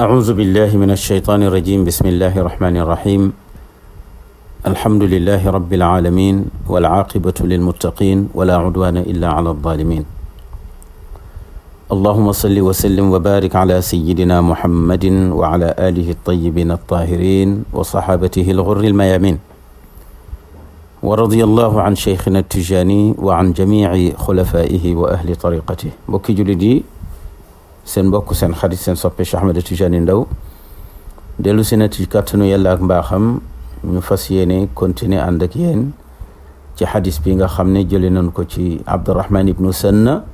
أعوذ بالله من الشيطان الرجيم بسم الله الرحمن الرحيم الحمد لله رب العالمين والعاقبة للمتقين ولا عدوان إلا على الظالمين اللهم صل وسلم وبارك على سيدنا محمد وعلى آله الطيبين الطاهرين وصحابته الغر الميامين ورضي الله عن شيخنا التجاني وعن جميع خلفائه وأهل طريقته بوكي جلدي seen mbokk seen xarit seen soppe Cheikh Ahmed Tidiane Ndao dellu si na ci kàttanu yàlla ak mbaaxam ñu fas yéene continuer ànd ak yéen ci xadis bi nga xam ne jëlee nañ ko ci Abdurrahman ibnu Sanna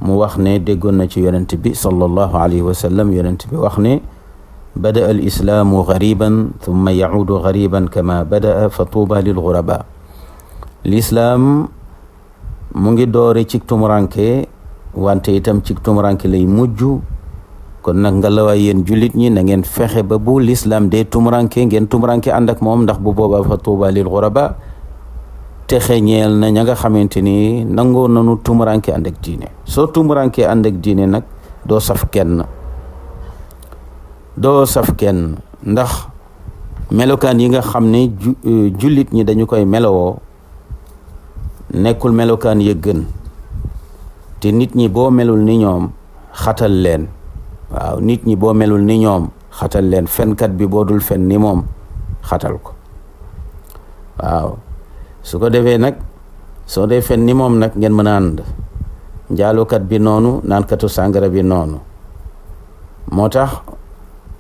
mu wax ne déggoon na ci yonent bi sallallahu alayhi wa sallam yonent bi wax ne bada al islaamu gariban thumma yacuudu gariban kama badaa fa tuuba lil guraba l'islaam mu ngi doore ci tumuranke wante itam ci tumuranke lay mujj kon nag nga lawaay yéen jullit ñi na ngeen fexe ba bu l'islam dee tumuranke ngeen tumuranke ànd ak moom ndax bu boobaa fa tuuba lil ghuraba texe ñeel na ña nga xamante ni nangoo nanu tumuranke ànd ak diine soo tumuranke ànd ak diine nag doo saf kenn ndax melokaan yi nga xam ne jullit ñi dañu koy melowoo nekkul melokaan ya gën te nit ñi boo melul ni ñoom xatal leen waaw nit ñi boo melul ni ñoom xatal leen fenkat bi boo dul fen ni moom xatal ko waaw su ko defee nag soo dee fen ni moom nag ngeen mën a ànd njaalukat bi noonu naankatu sàngara bi noonu moo tax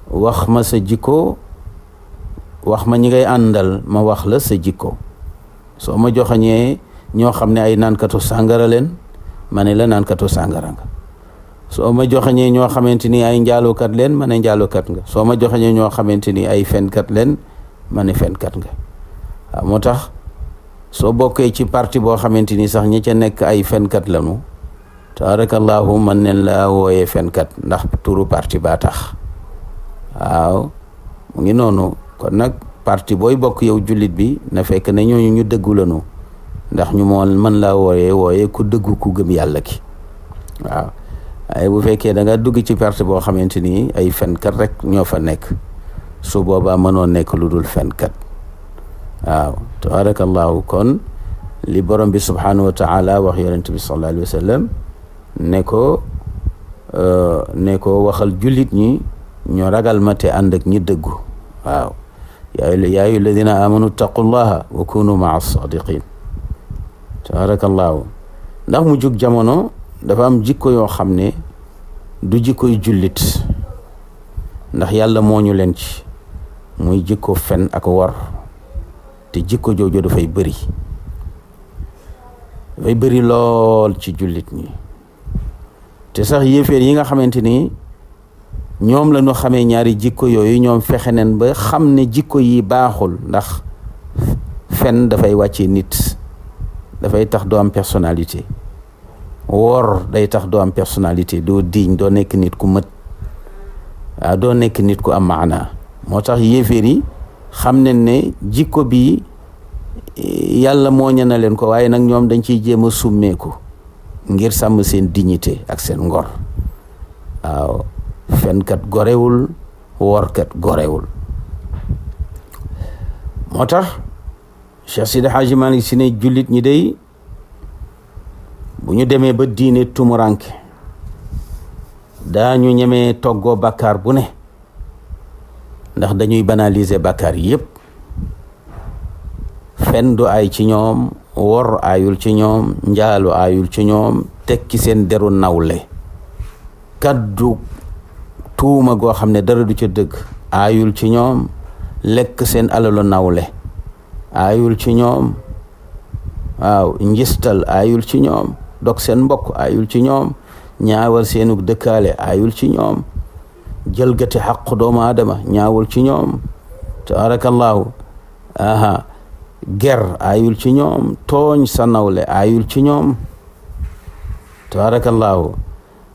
wax ma sa jikko wax ma ñi ngay àndal ma wax la sa jikko soo ma joxañee ñoo xam ne ay naankatu sàngara leen ma ne la naankatu sàngara nga soo ma joxañee ñoo xamante ni ay njaalukat leen ma ne njaalukat nga soo ma joxañee ñoo xamante ni ay fenkat leen ma ne fenkat nga waaw moo tax soo bokkee ci parti boo xamante ni sax ñi ca nekk ay fenkat lanu tabarakallahu man neen la wooyee fenkat ndax turu parti baa tax waaw mu ngi noonu kon nag parti booy bokk yow jullit bi na fekk ne ñooñu ñu dëggu lanu ndax ñu moo mën laa wooyee ku dëggu ku gëm yàlla ki waaw waaye bu fekkee da nga dugg ci parti boo xamante ni ay fenkat rek ñoo fa nekk su boobaa mënoo nekk lu dul fenkat waaw tabarakallahu kon li borom bi subhanahu wa taala wax yonent bi sallallahu alayhi wa sallam ne ko waxal jullit ñi ñoo ragal ma te ànd ak ñi dëggu waaw yaa ayyuha alladina amanu taqullaha wa kunu maa sadiqin tabarakallahu ndax mu jug jamono dafa am jikko yoo xam ne du jikkoy jullit ndax yàlla moo ñu leen ci muy jikko fen ak wor te jikko jooju dafay bëri lool ci jullit ñi te sax yéeféer yi nga xamante ni ñoom la ñu xamee ñaari jikko yooyu ñoom fexe neen ba xam ne jikko yi baaxul ndax fen dafay wàccee nit dafay tax doo am personnalité wor day tax doo am personnalité doo diñ doo nekk nit ku mët waaw doo nekk nit ku am maana moo tax yéeféer yi xam ne ne jikko bi yàlla mooñe na leen ko waaye nag ñoom dañ ciy jéem a summeeku ngir sàmm seen dignité ak seen ngor waaw fenkat gorewul workat gorewul moo tax Cheikh Sidi Hadji Malick Sy ne jullit ñi day bu ñu demee ba diine tumuranke daañu ñemee toggoo bàkkaar bu ne ndax dañuy banaliser bàkkaar yépp fen du ay ci ñoom wor ayul ci ñoom njaalu ayul ci ñoom tekki seen deru nawle kaddu tuuma goo xam ne dara du ca dëgg ayul ci ñoom lekk seen alalu nawle ayul ci ñoom waaw njistal ayul ci ñoom dog seen mbokk ayul ci ñoom ñaawal seenug dëkkaale ayul ci ñoom jëlgati xaq doomu aadama ñaawul ci ñoom tabarakallahu ger ayul ci ñoom tooñ sa nawle ayul ci ñoom tabarakallahu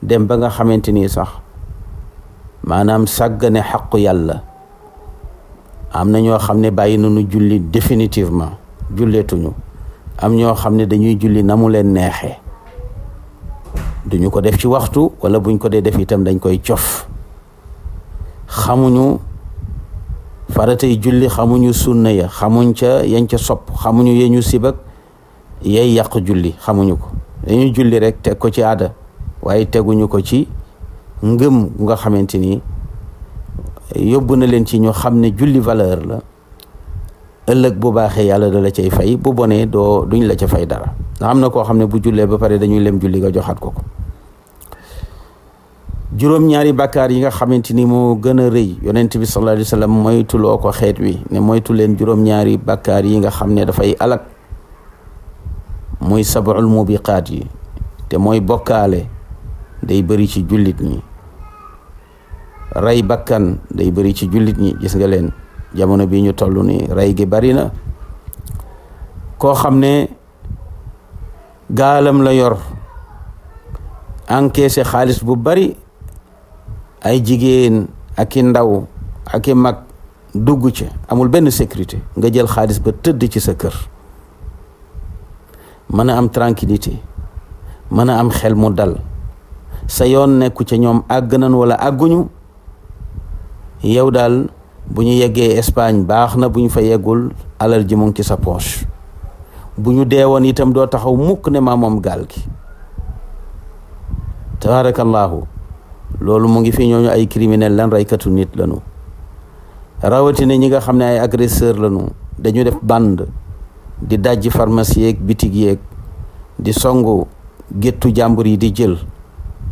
dem ba nga xamante ni sax maanaam sàggane xaqu yàlla am na ñoo xam ne bàyyi nañu julli définitivement julleetuñu am ñoo xam ne dañuy julli na mu leen neexee duñu ko def ci waxtu wala buñ ko dee def itam dañ koy cof xamuñu faratay julli, xamuñu sunna ya, xamuñ ca yañ ca sopp, xamuñu yeñu sibak yay yàq julli, xamuñu ko. dañuy julli rek teg ko ci aada waaye teguñu ko ci ngëm nga xamante ni yóbbu na leen ci ñu xam ne julli valeur la. ëllëg bu baaxee yàlla da la cay fay, bu bonee duñ la ca fay dara. ndax am na koo xam ne bu jullee ba pare dañuy lem julli nga joxaat ko ko. juróom-ñaari bàkkaar yi nga xamante ni moo gën a rëy yonent bi sallallahu alayhi wa sallam moytuloo ko xeet wi ne moytu leen juróom-ñaari bàkkaar yi nga xam ne dafay alak, muy sab'ul mubiqaat yi, te mooy bokkaale day bëri ci jullit ñi, rey bakkan day bëri ci jullit ñi. gis nga leen jamono bi ñu toll ni rey gi bari na. koo xam ne gaalam la yor encaissé xaalis bu bari, ay jigéen ak i ndaw ak i mag dugg ci, amul benn sécurité, nga jël xaalis ba tëdd ci sa kër, mën a am tranquillité, mën a am xel mu dal, sa yoon nekku ca ñoom àgg nañ wala àgguñu. yow daal bu ñu yeggee Espagne baax na, bu ñu fa yeggul alal ji mu ngi ci sa poche. bu ñu deewoon itam doo taxaw mukk ne maa moom gaal gi. tabaarakallaahu loolu mu ngi fi. ñooñu ay criminel lan, raykatu nit lañu. rawatina ñi nga xam ne ay agresseur lañu, dañu def bande di dajji pharmacie yeeg bitig yeeg di songu géttu jàmbur yi di jël.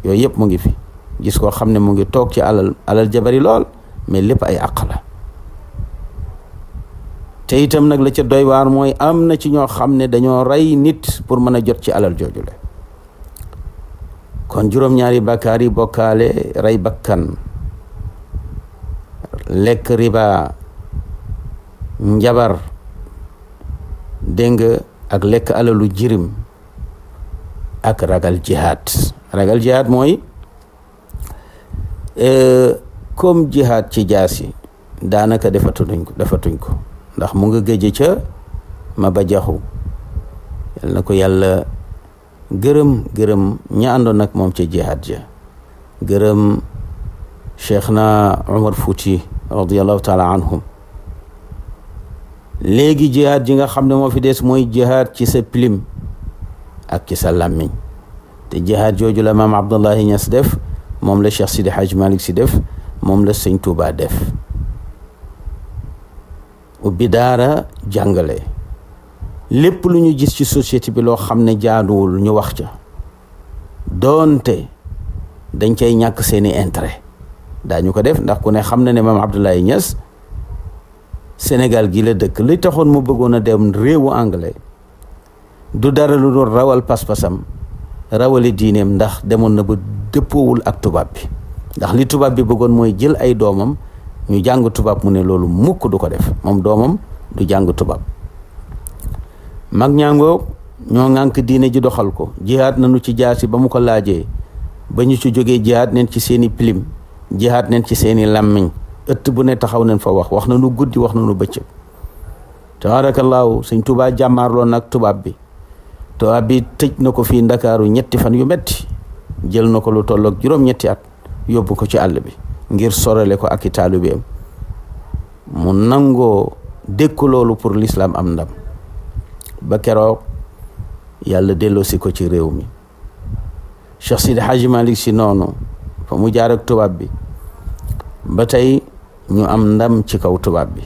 yooyu yëpp mu ngi fi. gis koo xam ne mu ngi toog ci alal jabari lool, mais lépp ay àq la. te itam nag la ca doy waar mooy am na ci ñoo xam ne dañoo rey nit pour mën a jot ci alal joojule. kon juróom-ñaari bàkkaar yi bokkaale, rey bakkan, lekk riba, njabar, dégg nga, ak lekk alalu jirim, ak ragal jihaad. ragal jihaad mooy comme jihaad ci jaasi daanaka defatuñ ko ndax mu nga gëj ca Maba Jaxu. yal na ko yàlla gërëm ña àndoon ak moom ca jihaad ja, gërëm Cheikhna Umar Fouti radiyallahu taala anhum. léegi jihaad ji nga xam ne moo fi des mooy jihaad ci sa pilim ak ci sa làmmiñ. te jihaad jooju la maam Abdullahi Ñas def, moom la Cheikh Sidi Haj Malik si def, moom la Sëñ Tuubaa def. ubbi daara, jàngale. lépp lu ñu gis ci société bi loo xam ne jaaduwul ñu wax ca, doonte dañ cay ñàkk seeni intérêt daañu ko def. ndax ku ne xam na ne maam Abdoulaye Niass Sénégal gi la dëkk. li taxoon mu bëggoon a dem réewu anglais du dara lu doon rawal pas-pasam, rawale diineem, ndax demoon na ba dëppoowul ak tubaab bi. ndax li tubaab bi bëggoon mooy jël ay doomam ñu jàng tubaab, mu ne loolu mukk du ko def. moom doomam du jàng tubaab. mag ñaangoo ñoo ŋànk diine ji doxal ko. jihaad nañu ci jaasi ba mu ko laajee, ba ñu ci jógee jihaad neen ci seeni pilim, jihaad neen ci seeni làmmiñ. ëtt bu ne taxaw neen fa wax nañu guddi, wax nañu bëccëg. tabaarakallaahu Sëñ Tuubaa jàmmaarloo nag tubaab bi. tubaab bi tëj na ko fii Ndakaaru 3 fan yu metti, jël na ko lu tolloog 7 at yóbbu ko ci àll bi ngir sorale ko ak i taalibeem. mu nangoo dékku loolu pour l'islam am ndam ba keroog yàlla delloosi ko ci réew mi. Cheikh Sidi Hadji Malick si noonu fa mu jaar ak tubaab bi ba tey ñu am ndam ci kaw tubaab bi.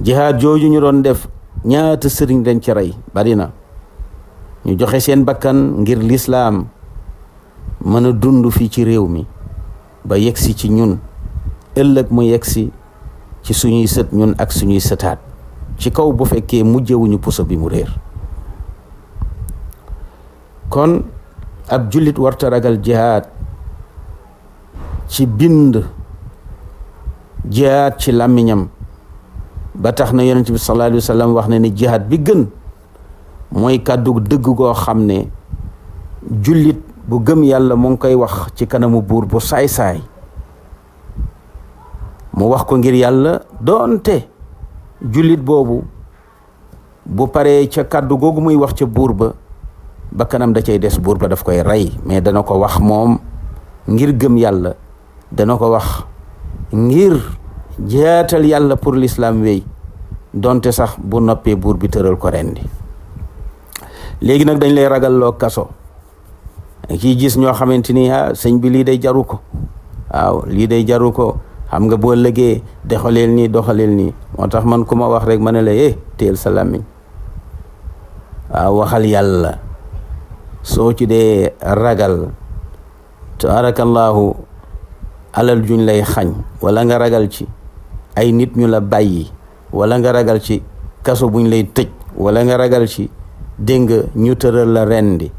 jihaad jooju ñu doon def, ñaata sëriñ dañ ci rey bari na. ñu joxe seen bakkan ngir lislaam mën a dund fii ci réew mi ba yegsi ci ñun, ëllëg mu yegsi ci suñuy sët ñun ak suñuy sëtaat, ci kaw bu fekkee mujjewuñu puso bi mu réer. kon ab jullit warta ragal jihaad ci bind, jihaad ci làmmiñam. ba tax na yonent bi sallallahu alayhi wa sallam wax na ne jihaad bi gën mooy kàddu dëgg goo xam ne jullit bu gëm yàlla mu ngi koy wax ci kanamu buur bu saay-saay, mu wax ko ngir yàlla. doonte jullit boobu bu paree ca kàddu googu muy wax ca buur ba kanam da cay des, buur ba daf koy rey, mais dana ko wax moom ngir gëm yàlla. dana ko wax ngir jaatal yàlla pour l'islam wéy donte sax bu noppee buur bi tëral ko rendi. léegi nag dañ lay ragal loo kaso kii gis ñoo xamante ni sëñ bi lii day jaru ko, waaw lii day jaru ko, xam nga boo lëgee doxaleel nii moo tax man ku ma wax rek ma ne la téel sa làmmiñ, waaw waxal yàlla. soo ci dee ragal tabarakallahu alal juñ lay xañ, wala nga ragal ci ay nit ñu la bàyyi, wala nga ragal ci kaso buñ lay tëj, wala nga ragal ci dégg nga ñu tëral la rendi,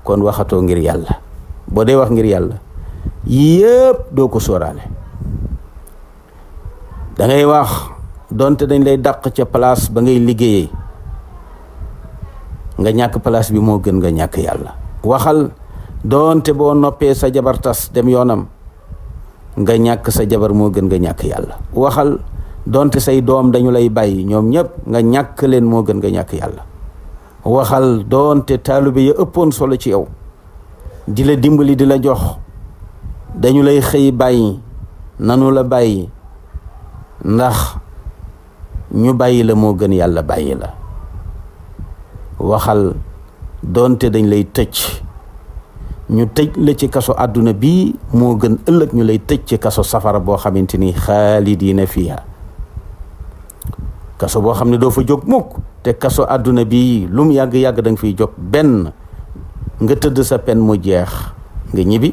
kon waxatoo ngir yàlla. boo dee wax ngir yàlla yëpp doo ko sóoraale. da ngay wax donte dañ lay dàq ca place ba ngay liggéeyee, nga ñàkk place bi moo gën nga ñàkk yàlla. waxal donte boo noppee sa jabar tas dem yoonam, nga ñàkk sa jabar moo gën nga ñàkk yàlla. waxal donte say doom dañu lay bàyyi ñoom ñëpp, nga ñàkk leen moo gën nga ñàkk yàlla. waxal donte taalibe ya ëppoon solo ci yow di la dimbali di la jox dañu lay xëy bàyyi, nanu la bàyyi, ndax ñu bàyyi la moo gën yàlla bàyyi la. waxal donte dañ lay tëj, ñu tëj la ci kaso àdduna bii moo gën ëllëg ñu lay tëj ci kaso safara boo xamante ni xaalidiina fiiha, kaso boo xam ne doo fa jóg mukk. te kaso àdduna bii lum yàgg-yàgg da nga fiy jóg, benn nga tëdd sa pen mu jeex nga ñibbi,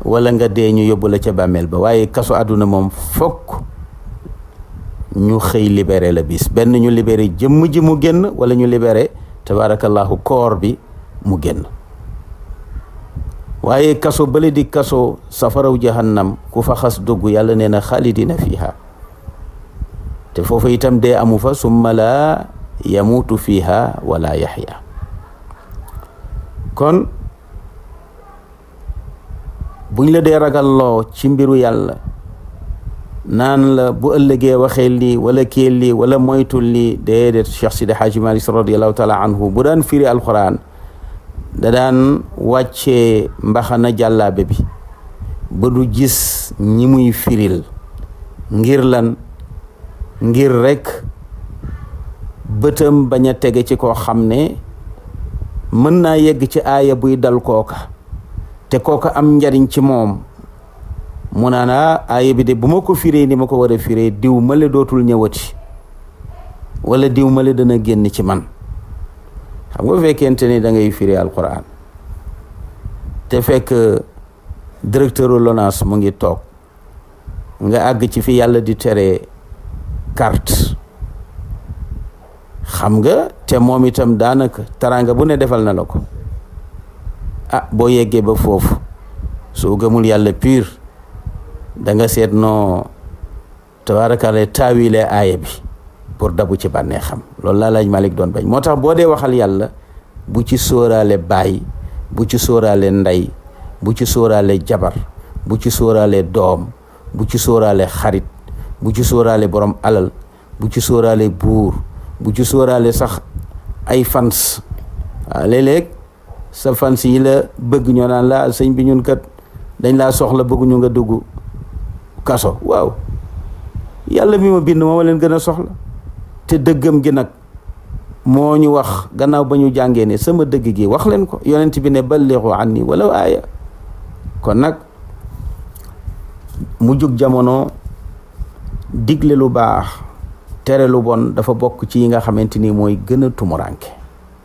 wala nga dee ñu yóbbu la ca bàmmeel ba. waaye kaso àdduna moom fokk ñu xëy libéré la bis, benn ñu libéré jëmm ji mu génn, wala ñu libéré tabarakallahu koor bi mu génn. waaye kaso bële di kaso safaraw jahannam ku fa xas dugg yàlla nee na xaalidina fiiha, te foofu itam dee amu fa. summa laa yamuutu fiiha wala yaxya. kon buñ la dee ragalloo ci mbiru yàlla, naan la bu ëllëgee waxee lii wala kii lii wala moytul lii, déedéet. Cheikh Sidi Haaji Malik radiallahu taala anhu bu daan firi alquran da daan wàccee mbaxana jàllaabe bi ba du gis ñi muy firil. ngir lan? ngir rek bëtam bañ a tege ci koo xam ne mën naa yegg ci aaya buy dal kooka, te kooka am njariñ ci moom. mu naan aaya bi de bu ma ko firee ni ma ko war a firee, diw male dootul ñëwati, wala diw male dana génn ci man. xam nga fekkente ni da ngay firi alquran te fekk directeur LONASE mu ngi toog, nga àgg ci fi yàlla di tere carte, xam nga te moom itam daanaka teraanga bu ne defal na la ko. boo yeggee ba foofu soo gëmul yàlla pur da nga seet noo tabaarakalla taawile aaya bi pour dabu ci bànnee xam. loolu laa laaj Malik doon bañ. moo tax boo dee waxal yàlla bu ci sóoraale baay, bu ci sóoraale ndey, bu ci sóoraale jabar, bu ci sóoraale doom, bu ci sóoraale xarit, bu ci sóoraale borom alal, bu ci sóoraale buur, bu ci sóoraale sax ay fans. léeg-léeg sa fans yi la bëgg ñoo naan la sëñ bi ñun kat dañ laa soxla bëgguñu nga dugg kaso. waaw yàlla mi ma bind moo leen gën a soxla, te dëggam gi nag moo ñu wax gannaaw ba ñu jàngee ne sama dëgg gi wax leen ko. yonent bi ne ballighu anni walaw aaya. kon nag mu jug jamono digle lu baax tere lu bon dafa bokk ci yi nga xamante ni mooy gën a tumuranke.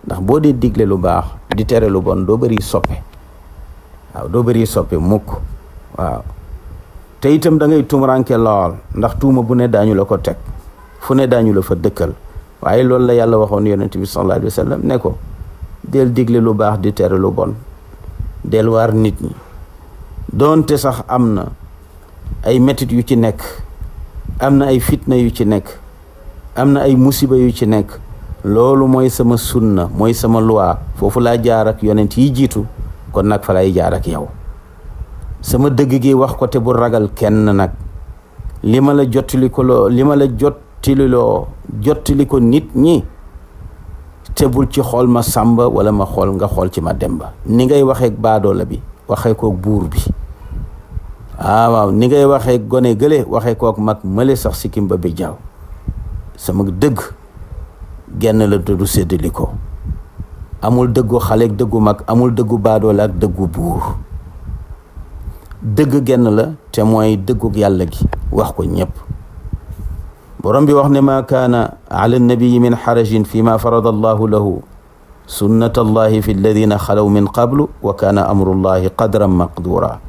ndax boo dee digle lu baax di tere lu bon doo bëri soppe. waaw doo bëri soppe mukk. waaw te itam da ngay tumuranke lool, ndax tuuma bu ne daañu la ko teg, fu ne daañu la fa dëkkal. waaye loolu la yàlla waxoon yonent bi sallallahu alayhi wa sallam ne ko del digle lu baax di tere lu bon, del waar nit ñi doonte sax am na ay metit yu ci nekk, am na ay fitna yu ci nekk, am na ay musiba yu ci nekk. loolu mooy sama sunna, mooy sama loi. foofu laa jaar ak yonent yi jiitu, kon nag fa lay jaar ak yow. sama dëgg gi wax ko te bu ragal kenn nag. li ma la jottali ko nit ñi, te bul ci xool ma sàmba wala ma xool nga xool ci ma demba. ni ngay waxeek baadoola bi waxee ko buur bi. waaw ni ngay waxee gone gële waxee kook mag mële sax sikkim ba bi jaaw sama dëgg genn la du séddali ko amul dëggu xale ak dëggu mag amul dëggu baadoole ak dëggu buur dëgg genn la te mooy dëggu yàlla gi wax ko ñëpp borom bi wax ne ma kaana ala nabiyi min xarajin fi ma farada allahu lahu sunnata allahi fi alladina xalaw min qablu wa kaana amru llahi qadran maqdura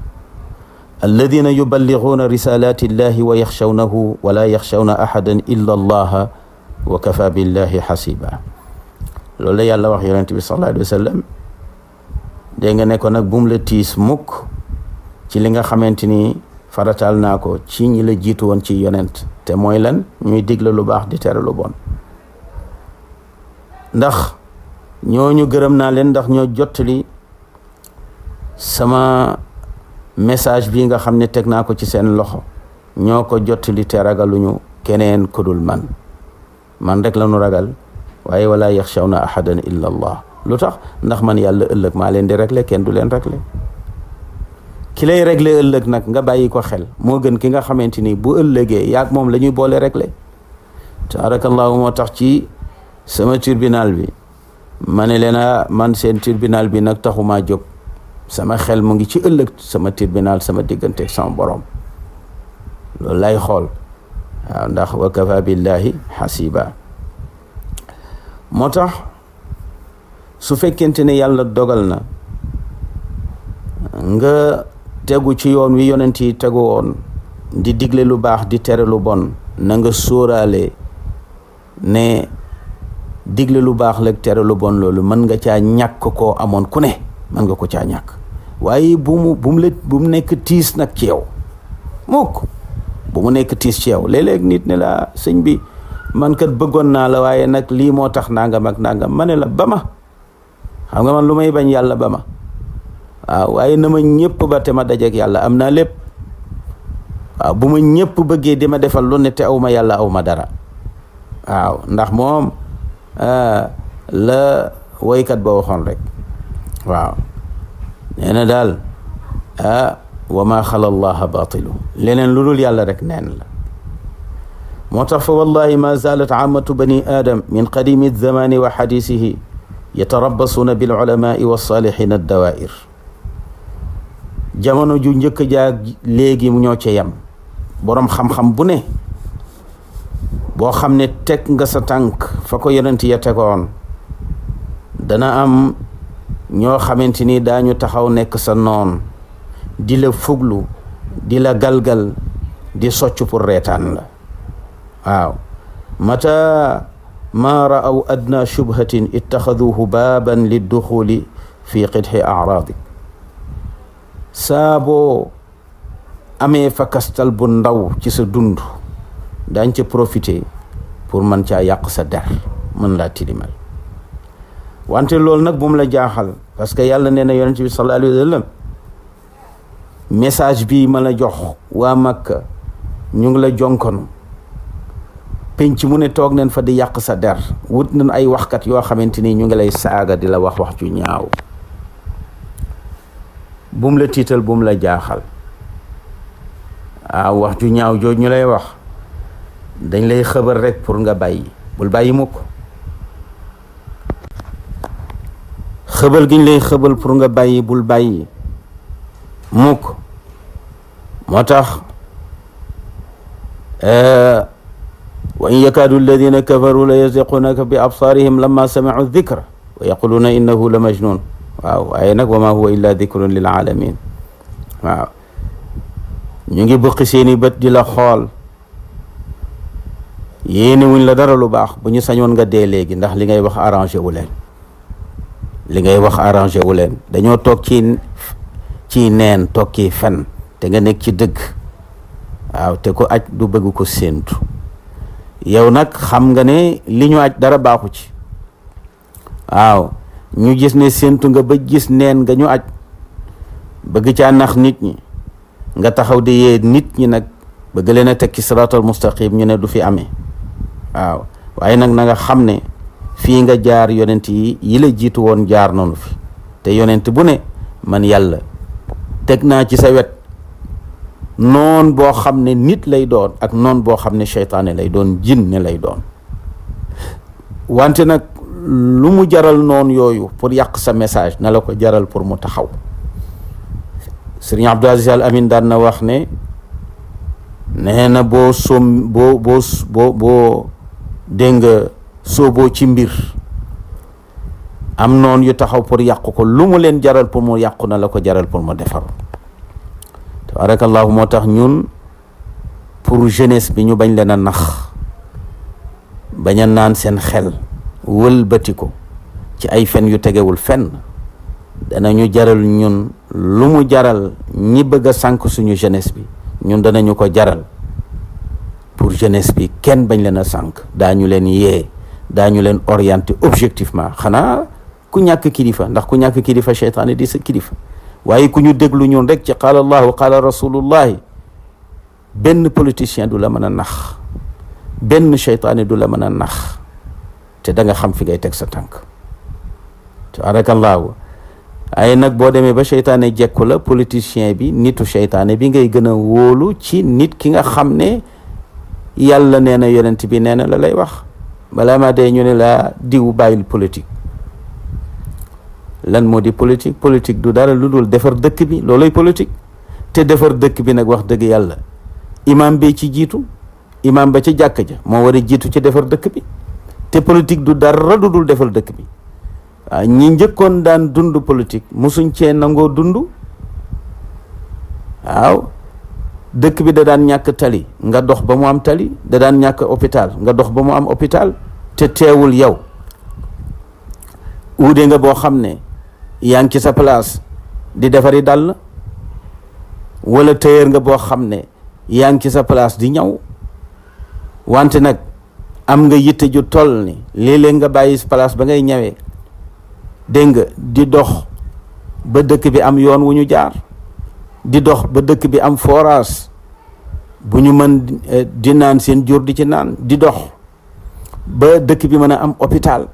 alladina yuballiguna risalati llahi wa yaxshawnahu wala yaxshawna ahadan illa allaha wa kafa billahi xasiba loolu la yàlla wax yonent bi sallallahu alayhi wa sallam dégg nga ne ko nag bum la tiis mukk ci li nga xamante ni farataal naa ko ci ñi la jiitu woon ci yonent te mooy lan ñuy digle lu baax di tere lu bon ndax ñooñu gërëm naa leen ndax ñoo jottali sama message bi nga xam ne teg naa ko ci seen loxo ñoo ko jottali te ragaluñu keneen ku dul man rek la ñu ragal waaye wala yaxshawna ahadan illa allah lu tax ndax man yàlla ëllëg maa leen di régler kenn du leen régler ki lay régler ëllëg nag nga bàyyi ko xel moo gën ki nga xamante ni bu ëllëgee yaag moom la ñuy boole régler tabaarakallahu moo tax ci sama tribunal bi ma ne leen man seen tribunal bi nag taxumaa jóg sama xel mu ngi ci ëllëg sama tribunal sama diggante sama borom loolu lay xool waaw ndax wa kafa billahi xasiba moo tax su fekkente ne yàlla dogal na nga tegu ci yoon wi yonent yi tegu woon di digle lu baax di tere lu bon na nga sóoraale ne digle lu baax la tere lu bon loolu mën nga caa ñàkk koo amoon ku ne mën nga ko caa ñàkk waaye bu mu nekk tiis nag ci yow mukk bu mu nekk tiis ci yow léeg-léeg nit ne la sëñ bi man kat bëggoon naa la waaye nag lii moo tax nangam ak nangam ma ne la ba ma xam nga man lu may bañ yàlla ba ma waaw waaye na ma ñëpp ba te ma dajeek yàlla am naa lépp waaw bu ma ñëpp bëggee di ma defal lu ne te aw ma yàlla aw ma dara waaw ndax moom la woykat ba waxoon rek waaw nee na daal wa ma xala allaha batilu leneen lu dul yàlla rek neen la moo tax fa wallahi ma zalat amatu bani adam min qadimi zamani wa xadisihi yatarabbasuna bil ulamai wa salihin addawair jamono ju njëkk jaag léegi mu ñoo ca yem boroom xam-xam bu ne boo xam ne teg nga sa tànk fa ko yonent ya tegoon dana am ñoo xamante ni daañu taxaw nekk sa noon di la fuglu di la galgal di socc pour reetaan la waaw mata ma ra'aw adna shubhatin ittaxaduhu baaban lidduxuli fi qidxi aradik saa boo amee fa kastal bu ndaw ci sa dund daañ ca profité pour mën caa yàq sa der mën laa tilimal wante loolu nag bu mu la jaaxal parce que yàlla nee na yonent bi sallallahu alayhi wa sallam message bii ma la jox waa Makka ñu ngi la jonkonu penc mu ne toog neen fa di yàq sa der wut nañ ay waxkat yoo xamante ni ñu ngi lay saaga di la wax wax ju ñaaw bu mu la tiital bu mu la jaaxal waaw wax ju ñaaw jooj ñu lay wax dañ lay xëbal rek pour nga bàyyi bul bàyyi mukk xëbal gi ñu lay xëbal pour nga bàyyi bul bàyyi mukk moo tax wa in yakaadu alladina kafaru la yasdiqunaka bi absaarihim lamma samicu dikra wa yaquluuna innahu la majnun waaw waaye nag wa ma huwa illa dikrun lil alamin waaw ñu ngi bëqi seeni bët di la xool yéene wuñ la dara lu baax bu ñu sañoon nga dee léegi ndax li ngay wax arrangé wu leen li ngay wax arrangé wu leen dañoo toog ci neen toog ci fen te nga nekk ci dëgg waaw te ko aj du bëgg ko séentu yow nag xam nga ne li ñu aj dara baaxu ci waaw ñu gis ne séentu nga ba gis neen nga ñu aj bëgg caa nax nit ñi nga taxaw di yee nit ñi nag bëgg leen a teg ci siraatal mustaqim ñu ne du fi amee waaw waaye nag na nga xam ne fii nga jaar yonent yi la jiitu woon jaar noonu fi te yonent bu ne man yàlla teg naa ci sa wet noon boo xam ne nit lay doon ak noon boo xam ne seytaane lay doon, jinne lay doon. wante nag lu mu jaral noon yooyu pour yàq sa message na la ko jaral pour mu taxaw. Sëriñ Abdou Aziz Al Amin daan na wax ne nee na boo dégg nga sooboo ci mbir am noon yu taxaw pour yàqu ko, lu mu leen jaral pour mu yàqu na la ko jaral pour mu defar. tabarakallahu. moo tax ñun pour jeunesse bi ñu bañ leen a nax, bañ a naan seen xel wëlbati ko ci ay fen yu tegewul fenn, danañu jaral ñun lu mu jaral ñi bëgg a sànk suñu jeunesse bi, ñun danañu ko jaral pour jeunesse bi kenn bañ leen a sànk. daañu leen yee, daañu leen orienté objectivement. xanaa ku ñàkk kilifa, ndax ku ñàkk kilifa seytaane di sa kilifa, waaye ku ñu déglu ñun rek ci qaala allahu qaala rasulullahi, benn politicien du la mën a nax, benn seytaane du la mën a nax, te da nga xam fi ngay teg sa tànk. tabarakallahu. ay nag boo demee ba seytaane jekku la, politicien bi, nitu seytaane bi ngay gën a wóolu ci nit ki nga xam ne yàlla nee na yonent bi nee na la lay wax. balaa maa dee ñu ne la diw bàyyil politique. lan moo di politique? politique du dara lu dul defar dëkk bi, looloy politique. te defar dëkk bi nag wax dëgg yàlla imam bee ci jiitu, imam ba ci jàkk ja moo war a jiitu ci defar dëkk bi. te politique du dara lu dul defar dëkk bi. waaw ñi njëkkoon daan dund politique musuñ cee nangoo dund. waaw dëkk bi da daan ñàkk tali nga dox ba mu am tali, da daan ñàkk hôpital nga dox ba mu am hôpital, te teewul yow uude nga boo xam ne yaa ngi ci sa place di defari dàll, wala tailleur nga boo xam ne yaa ngi ci sa place di ñaw. wante nag am nga yitte ju toll ni léeg-léeg nga bàyyi place ba ngay ñawee, dégg nga, di dox ba dëkk bi am yoon wu ñu jaar, di dox ba dëkk bi am forage bu ñu mën di naan seen jur di ci naan, di dox ba dëkk bi mën a am hôpital.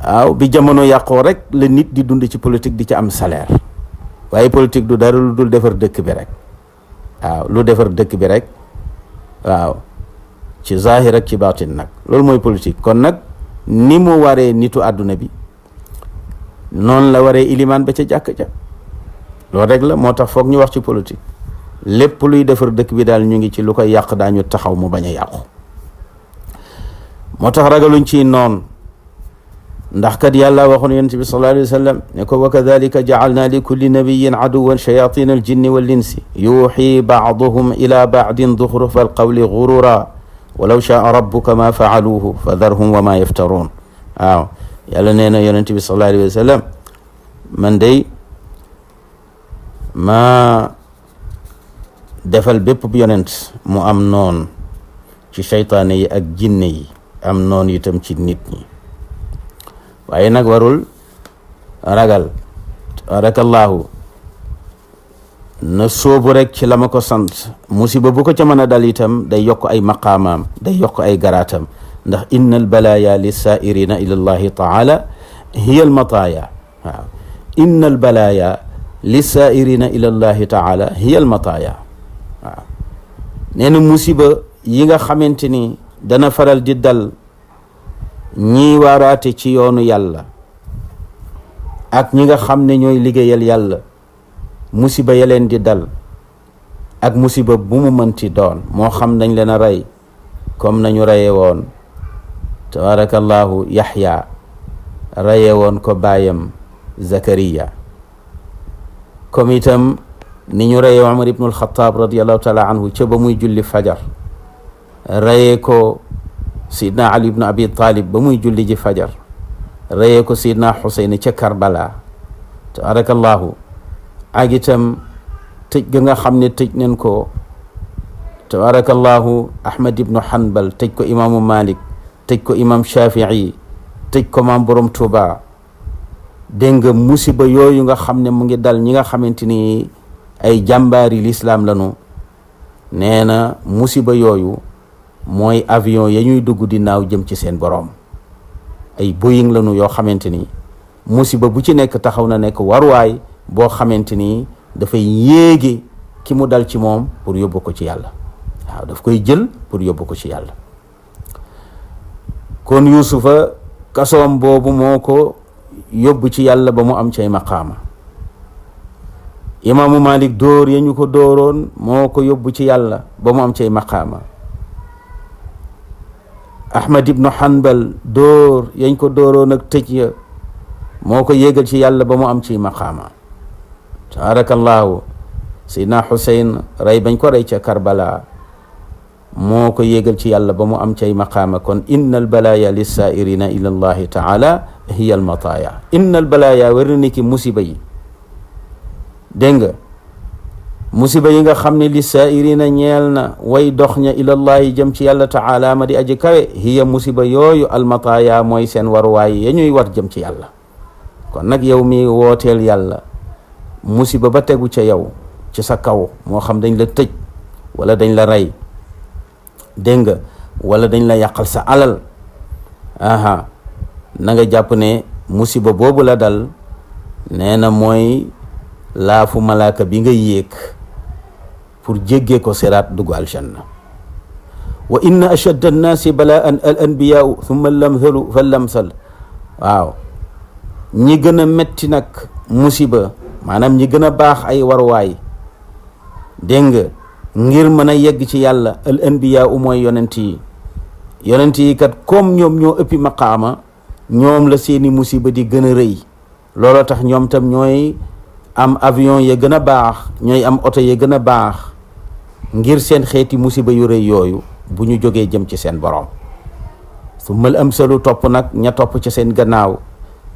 waaw bi jamono yàqoo rek la nit di dund ci politique di ci am salaire. waaye politique du dara lu dul defar dëkk bi rek. waaw lu defar dëkk bi rek, waaw ci zahir ak ci baatin nag, loolu mooy politique. kon nag ni mu waree nitu àdduna bi noonu la waree ilimaan ba ca jàkk ja. loolu rek la, moo tax foog ñu wax ci politique. lépp luy defar dëkk bi daal ñu ngi ci, lu koy yàq daañu taxaw mu bañ a yàqu. moo tax ragaluñ ci noon, ndax kat yàlla waxoon yonent bi sallallahu alayhi wa sallam ne ko wa kadhalika ja'alna li kulli nabiyyin aduwwan shayatin al jinni wal insi yuhi ba'duhum ila ba'din zukhrufa al qawli ghurura walaw sha'a rabbuka ma fa'aluhu fadharhum wa ma yaftarun. waaw yàlla nee na yonent bi sallallahu alayhi wa sallam, man day ma defal bépp yonent mu am noon ci seytaane yi ak jinne yi, am noon itam ci nit ñi. waaye nag warul ragal. tabarakallahu. na sóobu rek ci la ma ko sant. musiba bu ko ca mën a dal itam day yokk ay maqaamaam, day yokk ay garaatam. ndax inna al balaya lissaa'irina ila allahi taala hiya al mataaya. waaw inna al balaya lissaa'irina ila allahi taala hiya al mataaya. waaw nee na musiba yi nga xamante ni dana faral di dal ñii waaraate ci yoonu yàlla ak ñi nga xam ne ñooy liggéeyal yàlla, musiba ya leen di dal ak musiba bu mu mënti doon, moo xam dañ leen a rey comme nañu reye woon tabarakallahu Yaxya, reye woon ko baayam Zakariya, comme itam ni ñu reye Umar ibnu al-Xattaab radiallahu taala anhu ca ba muy julli fajar, reye ko Sidna Ali ibn Abi Talib ba muy julli ji fajar, reyee ko Sidna Xuseyn ca Karbala tabarakallahu. ak itam tëj ga nga xam ne tëj nañ ko tabarakallahu Ahmad ibnu Hanbal, tëj ko imaamu Malik, tëj ko imam Shafii, tëj ko maam borom Tuuba. dégg nga musiba yooyu nga xam ne mu ngi dal ñi nga xamante ni ay jàmbaari lislaam lañu. nee na musiba yooyu mooy avion ya ñuy dugg di naaw jëm ci seen borom. ay Boeing lañu yoo xamante ni musiba bu ci nekk taxaw na nekk waruwaay boo xamante ni dafay yéege ki mu dal ci moom pour yóbbu ko ci yàlla. waaw daf koy jël pour yóbbu ko ci yàlla. kon yuusufa kasoom boobu moo ko yóbbu ci yàlla ba mu am cay maqaama. imaamu Malik dóor ya ñu ko dóoroon moo ko yóbbu ci yàlla ba mu am cay maqaama. Ahmad ibnu Hanbal dóor yañ ko dóoroon ak tëj ya moo ko yéegal ci yàlla ba mu am ci maqaama. tabarakallahu Seydina Xuseyn rey bañ ko rey ca Karbala moo ko yéegal ci yàlla ba mu am cay maqaama. kon inna al balaya lissaa'irina ila allahi taala hiya al mataaya. inna al balaya war na ki musiba yi dégg nga musiba yi nga xam ne lissaa'irina ñeel na way dox ña ilallahi jëm ci yàlla taala ma di aji kawe hiya musiba yooyu al mataaya mooy seen waruwaay ya ñuy war jëm ci yàlla. kon nag yow mi wooteel yàlla musiba ba tegu ca yow ci sa kaw moo xam dañ la tëj wala dañ la rey dégg nga wala dañ la yàqal sa alal na nga jàpp ne musiba boobu la dal nee na mooy laafu malaaka bi nga yéeg pour jéggee ko siraat dugg aljanna. wa inna ashadda annaasi balaan al anbiyaau thumma lamthalu fa lamsal. waaw ñi gën a metti nag musiba maanaam ñi gën a baax ay warwaay dégg nga ngir mën a yegg ci yàlla al anbiyaau mooy yonent yi. yonent yi kat comme ñoom ñoo ëppi maqaama ñoom la seeni musiba di gën a rëy. looloo tax ñoom tam ñooy am avion ya gën a baax ñooy am oto ya gën a baax ngir seen xeeti musiba yu rëy yooyu bu ñu jógee jëm ci seen borom. summal amsalu topp nag ña topp ci seen gannaaw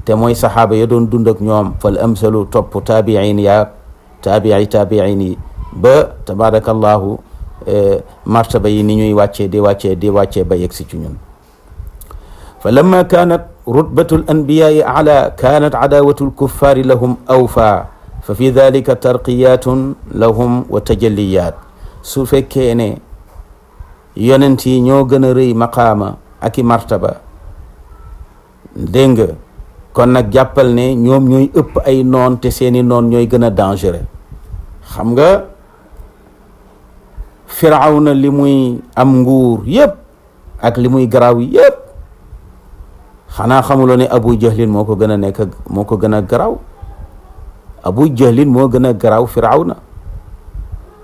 te mooy saxaaba ya doon dund ak ñoom fal amsalu topp taabiin ya taabiin yi ba tabarakallahu martaba yi ni ñuy wàccee ba yegsi ci ñun. fa lamma kaanat rutbatu l anbiyaai ala kaanat adaawatu lkuffaari lahum awfa fa fi dalika tarqiyatun lahum wa tajalliyaat. su fekkee ne yonent yi ñoo gën a rëy maqaama ak i martaba dégg nga kon nag jàppal ne ñoom ñooy ëpp ay noon te seeni noon ñooy gën a dangereux. xam nga Firawna li muy am nguur yëpp ak li muy garaaw yëpp xanaa xamuloo ne Abu Jahlin moo ko gën a garaaw. Abu Jahlin moo gën a garaaw Firawna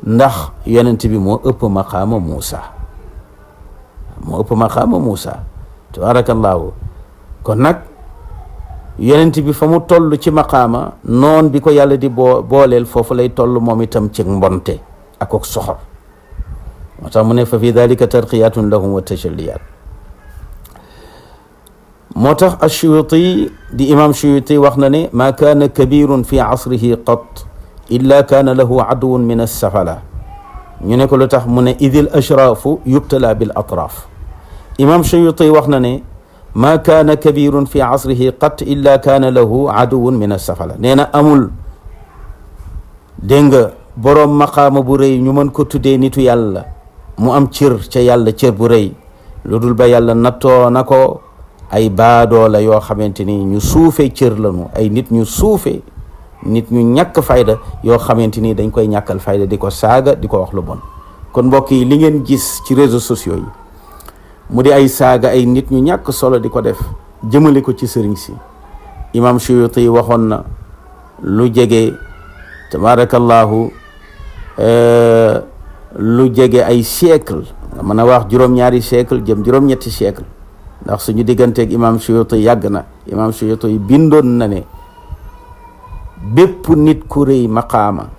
ndax yonent bi moo ëpp maqaama Muusa tabarakallahu. kon nag yonent bi fa mu toll ci maqaama noon bi ko yàlla di booleel foofu lay toll moom itam ci mbonte ak soxor. moo tax mu ne fa fi dalika tarqiyatun lahum wa tajalliyaat. moo tax Ashuyuti di imam Shuyuti wax na ne maa kaana kabirun fi asrihi qat illa kaana lahu aduwun min assafala. ñu ne ko lu tax mu ne idil ashraafu yubtala bil atraaf. imam Shuyuti wax na ne maa kaana kabirun fi asrihi qat illa kaana lahu aduwun min assafala. nee na amul dégg nga boroom maqaama bu rëy ñu mën ko tuddee nitu yàlla mu am cër ca yàlla cër bu rëy lu dul ba yàlla nattoo na ko ay baadoo la yoo xamante ni ñu suufee cër lañu ay nit ñu suufee nit ñu ñàkk fayda yoo xamante ni dañ koy ñàkkal fayda di ko saaga di ko wax lu bon. kon mbokk yi li ngeen gis ci réseaux sociaux yi mu di ay saaga ay nit ñu ñàkk solo di ko def jëmale ko ci sëriñ si. imam Suyuti waxoon na lu jege tabarakallahu lu jege ay siècle nga mën a wax juróom-ñaari siècle jëm juróom-ñetti siècle ndax suñu digganteeg imam Suyuti yàgg na. imam Suyuti bindoon na ne bépp nit ku rëy maqaama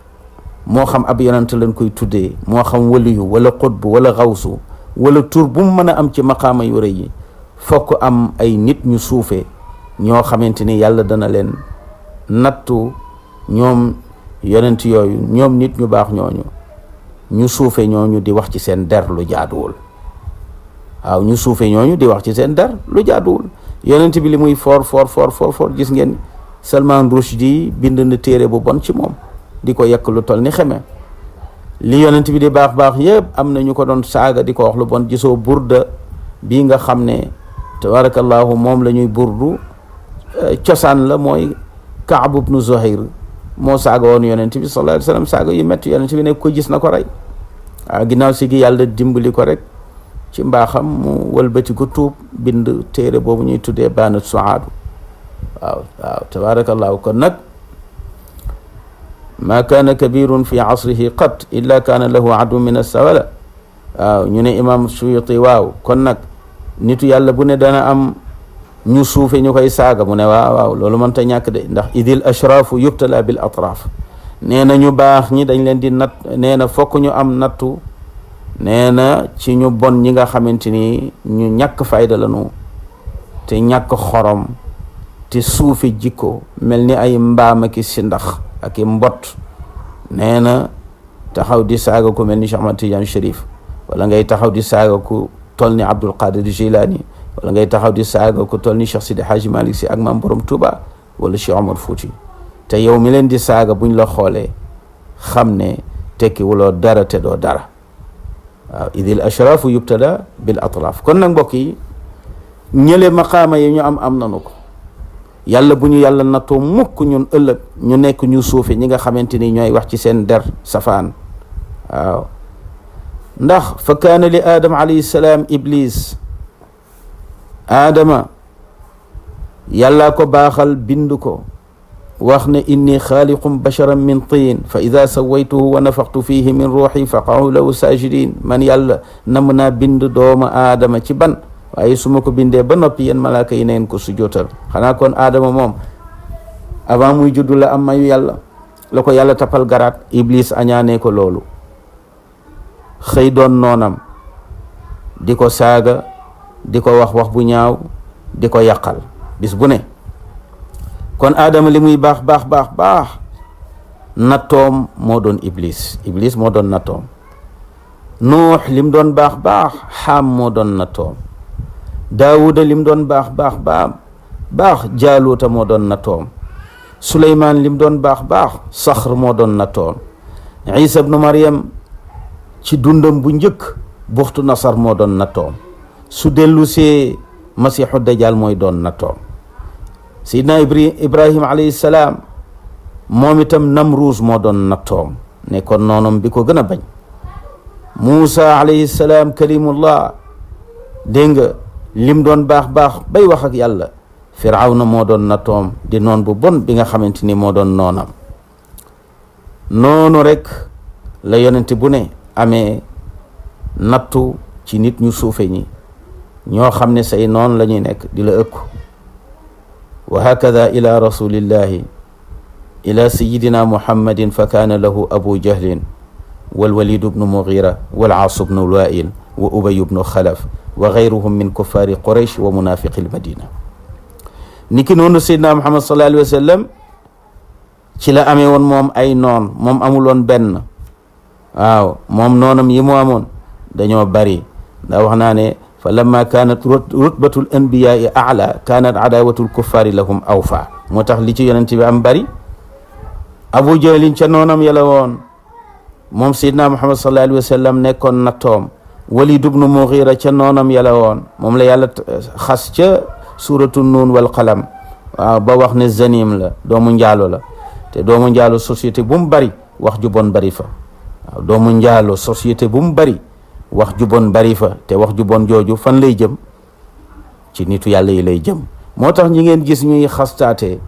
moo xam ab yonent lañ koy tuddee moo xam waliyu wala xutbu wala xawsu wala tur bu mu mën a am ci maqaama yu rëy yi fokk am ay nit ñu suufee ñoo xamante ni yàlla dana leen nattu ñoom yonent yooyu ñoom nit ñu baax ñooñu ñu suufe ñooñu di wax ci seen der lu jaaduwul. waaw ñu suufe ñooñu di wax ci seen der lu jaaduwul. yonent bi li muy for gis ngeen Salman Rushdie bind na téere bu bon ci moom di ko yekk lu toll ni xeme. li yonent bi di baax yëpp am na ñu ko doon saaga di ko wax lu bon. gisoo burda bii nga xam ne tabarakallahu moom la ñuy burdu cosaan la mooy Kaab ibnu Zuhayr moo saaga woon yonent bi sallallahu alayhi wa sallam saaga yu métti yonent bi nekk ko gis na ko rey waaw ginnaaw si gi yàlla dimbali ko rek ci mbaaxam mu wëlbati ko tuub bind téere boobu ñuy tuddee Baanat Suaadu waaw tabaarakallahu kon nag ma kaana kabirun fi asrihi qat illa kaana lahu adu min assawala waaw ñu ne imam Suyuti waaw kon nag nitu yàlla bu ne dana am ñu suufe ñu koy saaga mu ne waaw loolu mënta ñàkk de ndax idil ashrafu yubtala bil atraf nee na ñu baax ñi dañ leen di natt nee na fokk ñu am nattu nee na ci ñu bon ñi nga xamante ni ñu ñàkk fayda lañu te ñàkk xorom te suufe jikko mel ni ay mbaam aki si ndax ak i mbott nee na taxaw di saaga ku mel ni Cheikh Ahmad Tidiane Chérif wala ngay taxaw di saaga ku toll ni Abdul Qadir Jilani wala ngay taxaw di saaga ku toll ni Cheikh Sidi Hadji Malick Sy ak Maam Borom Touba wala Cheikh Omar Fouti te yow mi leen di saaga buñ la xoolee xam ne tekki wuloo dara te doo dara waaw idil ashrafu yubtada bil atraf kon nag mbokk yi ñële maqaama yi ñu am nanu ko yàlla bu ñu yàlla nattoo mukk ñun ëllëg ñu nekk ñu suufe ñi nga xamante ni ñooy wax ci seen der safaan waaw ndax fa kaana li aadama alayhi salaam iblis aadama yàlla ko baaxal bind ko wax ne inni xaaliqum basharan min tiin fa ida sawaytuhu wa nafaxtu fihi min ruuxi fa qa'u lahu saajidin man yàlla nam naa bind doomu aadama ci ban waaye su ma ko bindee ba noppi yéen malaaka yi neen ko sujootal xanaa kon aadama moom avant muy juddu la am mayu yàlla la ko yàlla tapal garaat iblis añaanee ko loolu xëy doon noonam di ko saaga di ko wax bu ñaaw di ko yàqal bis bu ne kon aadama li muy baax nattoom moo doon iblis moo doon nattoom nuux lim doon baax xaam moo doon nattoom daawuda lim doon baax jaaluuta moo doon nattoom suleymaan lim doon baax saxr moo doon nattoom isa ibnu maryam ci dundam bu njëkk buxtu nasar moo doon nattoom su dellu see masiixu dajjal mooy doon nattoom seydina ibrahim alayhi salaam moom itam namruus moo doon nattoom nekkoon noonam bi ko gën a bañ muusa alayhi salaam kalimullah dégg nga lim doon baax bay wax ak yàlla firawna moo doon nattoom di noon bu bon bi nga xamante ni moo doon noonam noonu rek la yonent bu ne amee nattu ci nit ñu suufe ñi ñoo xam ne say noon la ñuy nekk di la ëkku wa hakada ila rasulillahi ila sayidina muhammadin fa kaana lahu abu jahlin walwalidu bnu mughira walaasu bnu wail wa ubayu bnu xalaf wa gayruhum min kuffaari quraysh wa munafiqi lmadina niki noonu sayidina muhammad sallallahu alayhi wa sallam ci la amee woon moom ay noon moom amuloon benn waaw moom noonam yi mu amoon dañoo bari ndax wax naa ne fa lamma kaanat rutbatul anbiyaai ala kaanat adawatul kuffaari lahum awfa moo tax li ci yonent bi am bari abu jahlin ca noonam yàlla woon moom sayidna muhammad sallallahu alayhi wa sallam nekkoon nattoom walid ibnu mughira ca noonam yàlla woon moom la yàlla xas ca suratu nuun wal qalam waaw ba wax ne zanim la doomu njaalo la te doomu njaalo société bu mu bari wax ju bon bari fa waaw doomu njaalo société bu mu bari wax ju bon bari fa te wax ju bon jooju fan lay jëm ci nitu yàlla yi lay jëm moo tax ñi ngeen gis ñuy xastaate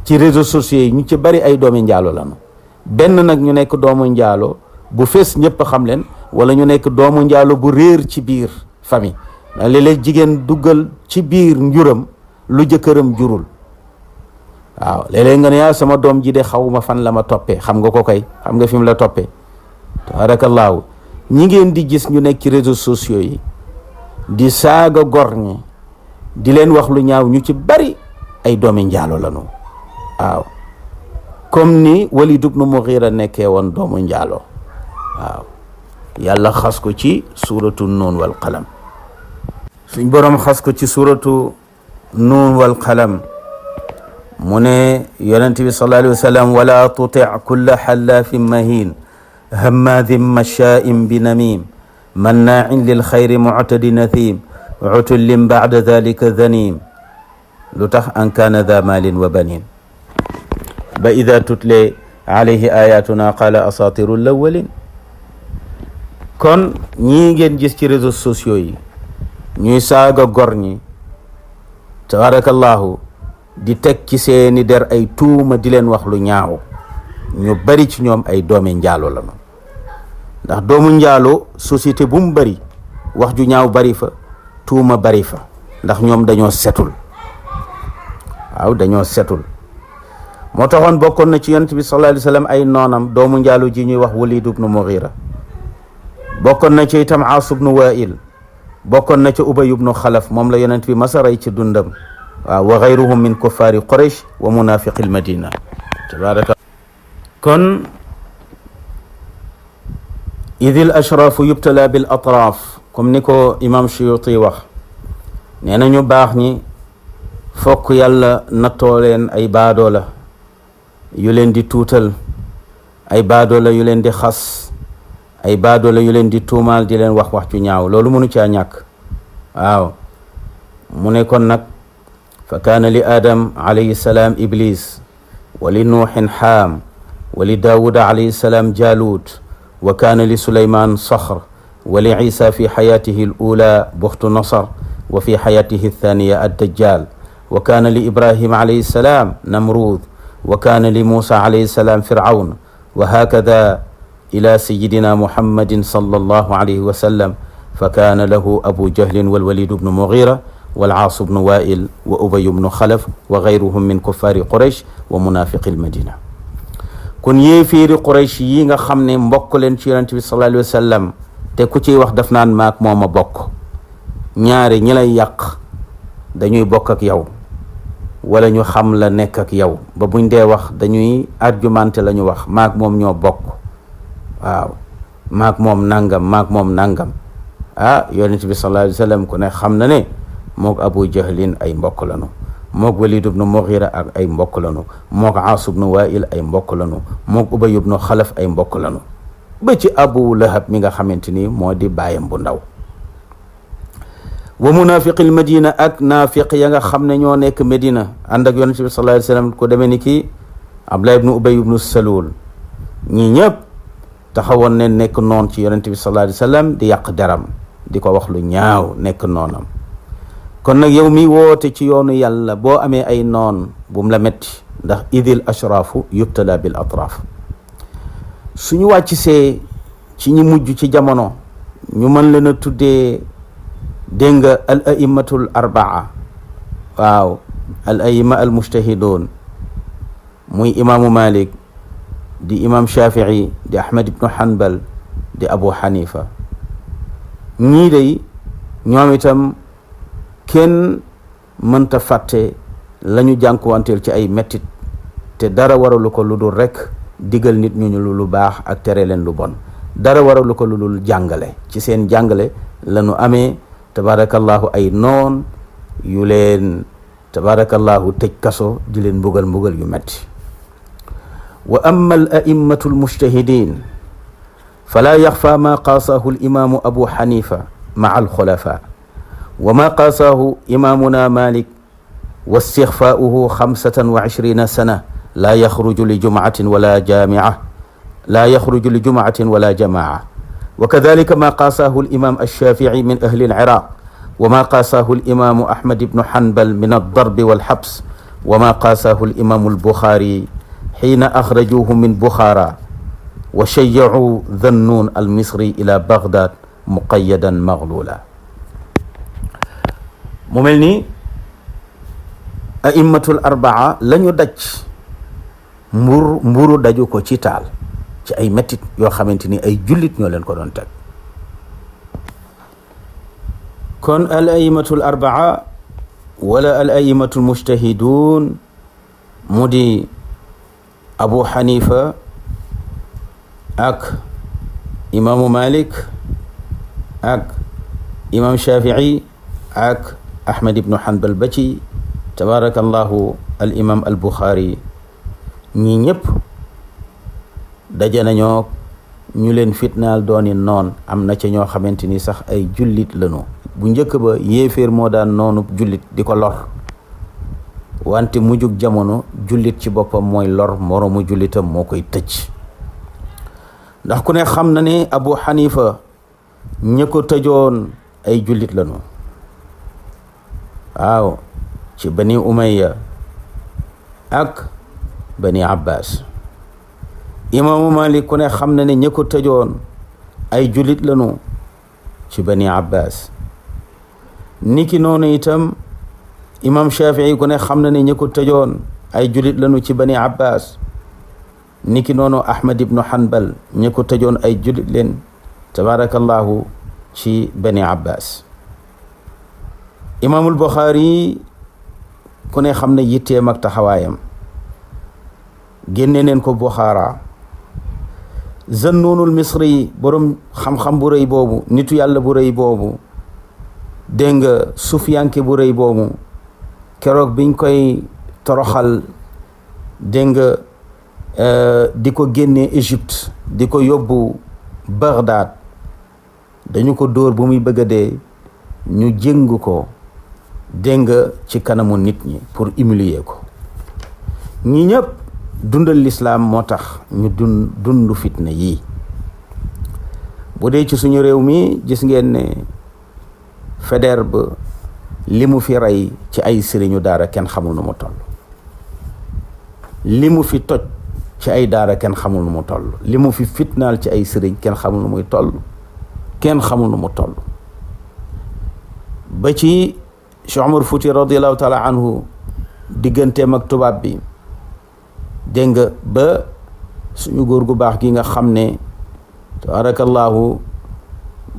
ci réseaux sociaux yi ñu ci bari ay doomi njaalo lanu benn nag ñu nekk doomu njaalo bu fees ñëpp xam leen wala ñu nekk doomu njaalo bu réer ci biir famille ndax léeg-léeg jigéen duggal ci biir njuram lu jëkkëram jurul waaw léeg-léeg nga ne sama doom ji de xawma fan la ma toppee xam nga ko kay xam nga fi mu la toppee tabaarakallaahu ñi ngeen di gis ñu nekk ci réseaux sociaux yi di saaga gor ñi di leen wax lu ñaaw ñu ci bari ay doomi njaalo lanu waaw comme ni Walid ibn Mughira nekkee woon doomu njaalo waaw yàlla xas ko ci suratu nuun wal qalam suñ boroom xas ko ci suratu nuun wal qalam mu ne yonent bi sallallahu alayhi wa sallam wala tuti kulla xallaafin mahin hammaadin mashaa'in binamiim mannaa'in lil xayri mu'tadin nathiim utullin ba'da dhalika dhaniim lu tax an kaana dha maalin wa baniin ba ida tutle alayhi ayatuna qala asatiru lawalin. kon ñii ngeen gis ci réseaux sociaux yi ñuy saaga gor ñi tabarakallahu di teg ci seeni der ay tuuma di leen wax lu ñaaw, ñu bari ci ñoom ay doomi njaalo la ndax doomu njaalo société bu mu bari wax ju ñaaw bari fa, tuuma bari fa, ndax ñoom dañoo setul. waaw dañoo setul. moo taxoon bokkoon na ci yonent bi sallallahu alayhi wa sallam ay noonam doomu njaalo ji ñuy wax Walid ibnu Mughira, bokkoon na ci itam Aas ibnu Waa'il, bokkoon na ci Ubay ibnu Xalaf, moom la yonent bi masaray ci dundam. waaw wa gayruhum min kuffaari Quraysh wa munafiqil Madina. tabaraka kon idil ashraafu yubtala bil atraaf, comme ni ko imam Suyuti wax, nee na ñu baax ñi fokk yàlla nattoo leen ay baadoola yu leen di tuutal, ay baadoola yu leen di xas, ay baadoola yu leen di tuumaal, di leen wax wax ju ñaaw. loolu mënu caa ñàkk. waaw mu ne kon nag fa kaana li Adam alayhi salaam Iblis, wa li Nuuhin Haam, wa li Daawuda alayhi salaam Jaaluut, wa kaana li Suleymaan Saxr, wa li Isa fi xayaatihi al-uulaa buxtu Nasr, wa fi xayaatihi ath-thaaniya ad-Dajjaal, wa kaana li Ibrahima alayhi salaam Namruud, wa kaana li Muusaa alayhi salaam Fircawn, wa haakada ila sayyidina Muhammadin sallallahu alayhi wa sallam fa kaana lahu Abu Jahlin wal Waliid ibnu Mughira wal Aas ibnu Waa'il wa Ubay ibnu Xalaf wa gayruhum min kuffaari Quraysh wa munaafiqil Madina. kon yéefiiri Quraysh yi nga xam ne mbokk leen ci yonent bi sallallahu alayhi wa sallam, te ku ciy wax daf naan maak moom a bokk. ñaari ñi lay yàq dañuy bokk ak yow wala ñu xam la nekk ak yow, ba buñ dee wax dañuy argumenté la ñu wax maak moom ñoo bokk. waaw maak moom nangam, maak moom nangam. yonent bi sallallahu alayhi wa sallam ku ne xam na ne mook Abu Jahlin ay mbokk lanu, mook Walid ibnu Mughira ak ay mbokk lanu, mook Aas ibnu Waa'il ay mbokk lanu, mook Ubay ibnu Xalaf ay mbokk lanu, ba ci Abu Lahab mi nga xamante ni moo di baayam bu ndaw. wa munafiqil Madina, ak naafiq ya nga xam ne ñoo nekk Medina ànd ak yonent bi sallallahu alayhi wa sallam, ku demee ni kii Abdullah ibnu Ubay ibnu Salul. ñii ñëpp taxawoon ne nekk noon ci yonent bi sallallahu alayhi wa sallam, di yàq deram, di ko wax lu ñaaw, nekk noonam. kon nag yow mi woote ci yoonu yàlla, boo amee ay noon bu mu la metti, ndax idil ashraafu yubtala bil atraaf. suñu wàcc see ci ñi mujj ci jamono, ñu mën leen a tuddee dégg nga al aimatul arbaa. waaw al aima al mujtahidoon, muy imaamu Malik, di imam Shafii, di Ahmad ibnu Hanbal, di Abu Hanifa. ñii day ñoom itam kenn mënta fàtte la ñu jànkuwanteel ci ay mettit, te dara waralu ko lu dul rek digal nit ñu lu baax ak tere leen lu bon. dara waralu ko lu dul jàngale. ci seen jàngale la ñu amee tabarakallahu ay noon yu leen tabarakallahu tëj kaso, di leen mbugal yu metti. wa amma al a'immatu al mujtahidin fala yaxfa ma qaasahu al imaamu Abu Hanifa maa al xulafa, wa ma qaasahu imaamuna Malik wa istixfaa'uhu 25 sana laa yaxruju li jumcatin wala jaamica, laa yaxruju li jumcatin wala jamaaca. wa kadalika ma qaasahu al imaam ash-Shaafici min ahli al-Ciraaq, wa ma qaasahu al imaamu Ahmad ibnu Hanbal min ad-darbi wal xabs, wa ma qaasahu al imaamu al-Buxaari xiina axrajuuhu min Buxaara wa shayyacuu Dhannuun al-Misri ila Bagdaad muqayyadan maghluula. mu mel ni aimmatul arbaa la ñu daj mburu daju ko ci taal, ci ay mettit yoo xamante ni ay jullit ñoo leen ko doon teg. kon al aimatul arbaa wala al aimatul mujtahiduun mu di Abu Hanifa ak imaamu Malik ak imaam Shafii ak Ahmad ibnu Hanbal ba ci tabarakallahu al imam al Buxaari, ñii ñëpp daje nañoo ñu leen fitnaal dooni noon. am na ca ñoo xamante ni sax ay jullit lañu. bu njëkk ba yéeféer moo daan noonu jullit di ko lor, wante mujjug jamono jullit ci boppam mooy lor moroomu jullitam moo koy tëj. ndax ku ne xam na ne Abu Hanifa ña ko tëjoon ay jullit lañu, waaw, ci Bani Umayya ak Bani Abbas. Imaamu Malik ku ne xam na ne ña ko tëjoon ay jullit lañu ci Bani Abbas. niki noonu itam Imam Shafii ku ne xam na ne ña ko tëjoon ay jullit lañu ci Bani Abbas. niki noonu Ahmad ibnu Hanbal ña ko tëjoon ay jullit leen tabarakallahu ci Bani Abbas. Imaamul Buxaari ku ne xam ne yitteem ak taxawaayam, génne neen ko Buxaara. Zannuunul Misri borom xam-xam bu rëy boobu, nitu yàlla bu rëy boobu, dégg nga sufiyanke bu rëy boobu, keroog biñ koy toroxal, dégg nga di ko génne Égypte di ko yóbbu Bagdad, dañu ko dóor bu muy bëgg a dee, ñu jéng ko, dégg nga ci kanamu nit ñi pour humilier ko. ñi ñëpp dundal lislaam moo tax ñu dund fitna yii. bu dee ci suñu réew mi gis ngeen ne Faidherbe li mu fi rey ci ay sëriñu daara kenn xamul nu mu toll, li mu fi toj ci ay daara kenn xamul nu mu toll, li mu fi fitnaal ci ay sëriñ kenn xamul nu muy toll, kenn xamul nu mu toll. ba ci Cheikh Omar Fouti radiallahu taala anhu digganteem ak tubaab bi, dégg nga ba suñu góor gu baax gi nga xam ne tabarakallahu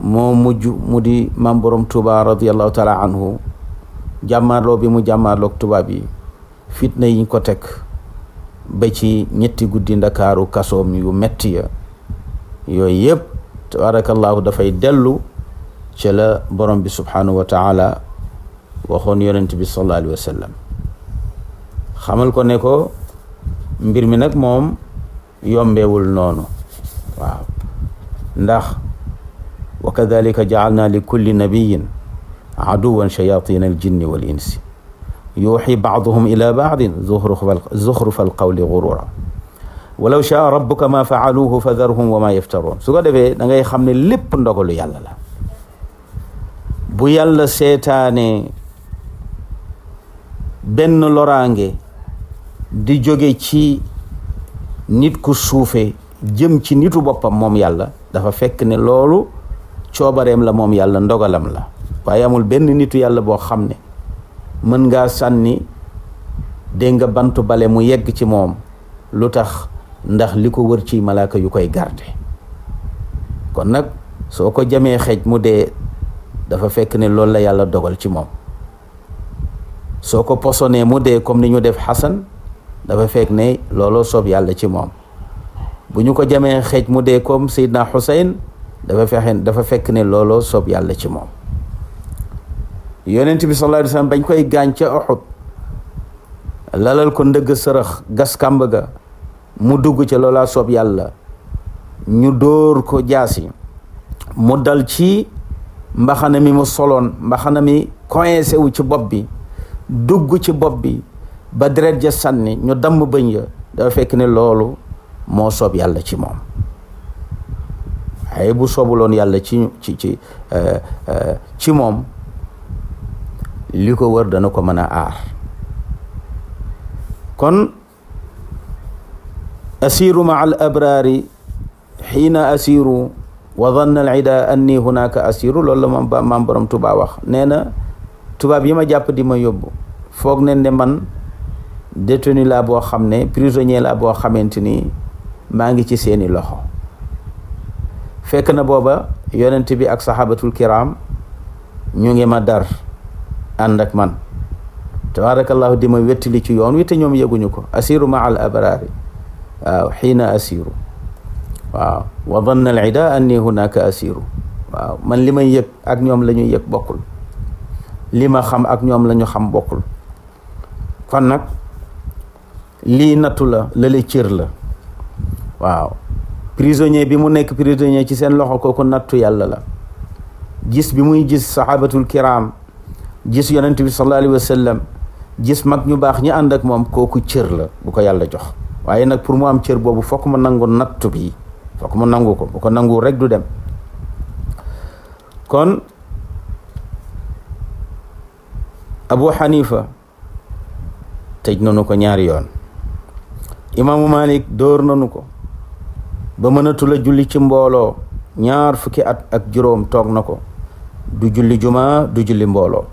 moo mujj mu di maam borom Tuuba radiallahu taala anhu, jàmmaarloo bi mu jàmmaarloog tubaab yi, fitna yiñ ko teg ba ci ñetti guddi ndakaaru kasoom yu metti ya, yooyu yëpp tabarakallahu dafay dellu ci la borom bi subhanahu wa taala waxoon yonent bi sallallahu alayhi wa sallam, xamal ko ne ko mbir mi nag moom yombeewul noonu, waaw, ndax wa kadhalika ja'alna li kulli nabiyyin aduwan shayatin al jinni wal insi yuuxi ba'duhum ila ba'din zuxrufa al qawli gurura walaw shaa rabbuka ma fa'aluhu fadharhum wa ma yaftaroon. su ko defee da ngay xam ne lépp ndogalu yàlla la. bu yàlla seetaane benn loraange di jóge ci nit ku suufe jëm ci nitu boppam moom yàlla, dafa fekk ne loolu coobareem la moom yàlla, ndogalam la. waaye amul benn nitu yàlla boo xam ne mën ngaa sànni, dégg nga bantu bale mu yegg ci moom. lu tax? ndax li ko wër ci malaaka yu koy garde. kon nag soo ko jamee xeej mu dee, dafa fekk ne loolu la yàlla dogal ci moom. soo ko posonee mu dee comme ni ñu def Xasan, dafa fekk ne looloo soob yàlla ci moom. bu ñu ko jamee xeej mu dee comme Seydina Xuseyn, dafa fekk ne looloo soob yàlla ci moom. yonent bi sallallahu alayhi wa sallam bañ koy gaañ ca Uhud, lalal ko ndëgg sërëx gas kàmb ga, mu dugg ca loolaa soob yàlla. ñu dóor ko jaasi, mu dal ci mbaxana mi mu soloon, mbaxana mi coincé wu ci bopp bi, dugg ci bopp bi ba deret ja sànni, ñu damm bëñ ya. dafa fekk ne loolu moo soob yàlla ci moom. waaye bu soobuloon yàlla ci moom, li ko wër dana ko mën a aar. kon asiru maa al abraari xiina asiru wa danna al ida anni hunaka asiru. loolu la maam borom Tuubaa wax. nee na tubaab yi ma jàpp di ma yóbbu foog ne ne man détenu laa boo xam ne, prisonnier laa boo xamante ni maa ngi ci seeni loxo. fekk na booba yonent bi ak sahabatul kiram ñu ngi ma dar ànd ak man, tabarakallahu, di ma wettili ci yoon wi te ñoom yëguñu ko. asiru maa al abraari, waaw, xiina asiru, waaw, wa danna al ida anni hunaka asiru. waaw, man li may yëg ak ñoom la ñuy yëg bokkul, li ma xam ak ñoom la ñu xam bokkul. kon nag lii nattu la, lële cër la. waaw, prisonnier bi mu nekk prisonnier ci seen loxo, kooku nattu yàlla la. gis bi muy gis sahabatul kiram, gis yonent bi sallallahu alayhi wa sallam, gis mag ñu baax ñi ànd ak moom kooku cër la bu ko yàlla jox. waaye nag pour mu am cër boobu fokk mu nangu nattu bi, fokk mu nangu ko, bu ko nangu rek du dem. kon Abu Hanifa tëj nanu ko ñaari yoon, imaamu Malik dóor nanu ko ba mënatula julli ci mbooloo, 20 at ak juróom toog na ko, du julli juma du julli mbooloo.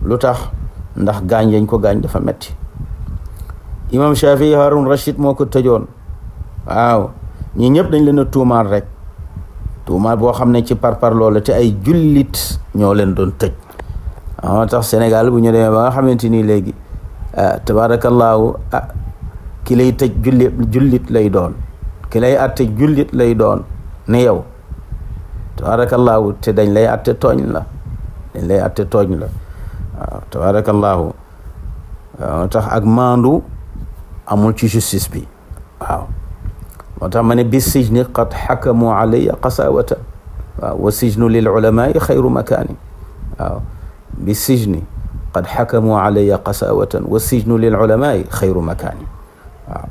lu tax? ndax gaañ yañ ko gaañ dafa metti. imam Shafii Harun Rashid moo ko tëjoon. waaw ñi ñëpp dañ leen a tuumaal rek, tuumaal boo xam ne ci par loola, te ay jullit ñoo leen doon tëj. moo tax Sénégal bu ñu demee ba nga xamante ni léegi tabaarakallaahu ki lay tëj jullit lay doon, ki lay atte jullit lay doon ne yow, tabaarakallaahu, te dañ lay atte tooñ la, waaw tabaarakallaahu. moo tax ak maandu amul ci justice bi. waaw moo tax ma ne bi sijni qad xakamu alayya qasawatan, waaw wa sijnu lil ulamaai xayru makaani. waaw bi sijni qad xakamu alayya qasawatan wa sijnu lil ulamaai xayru makaani. waaw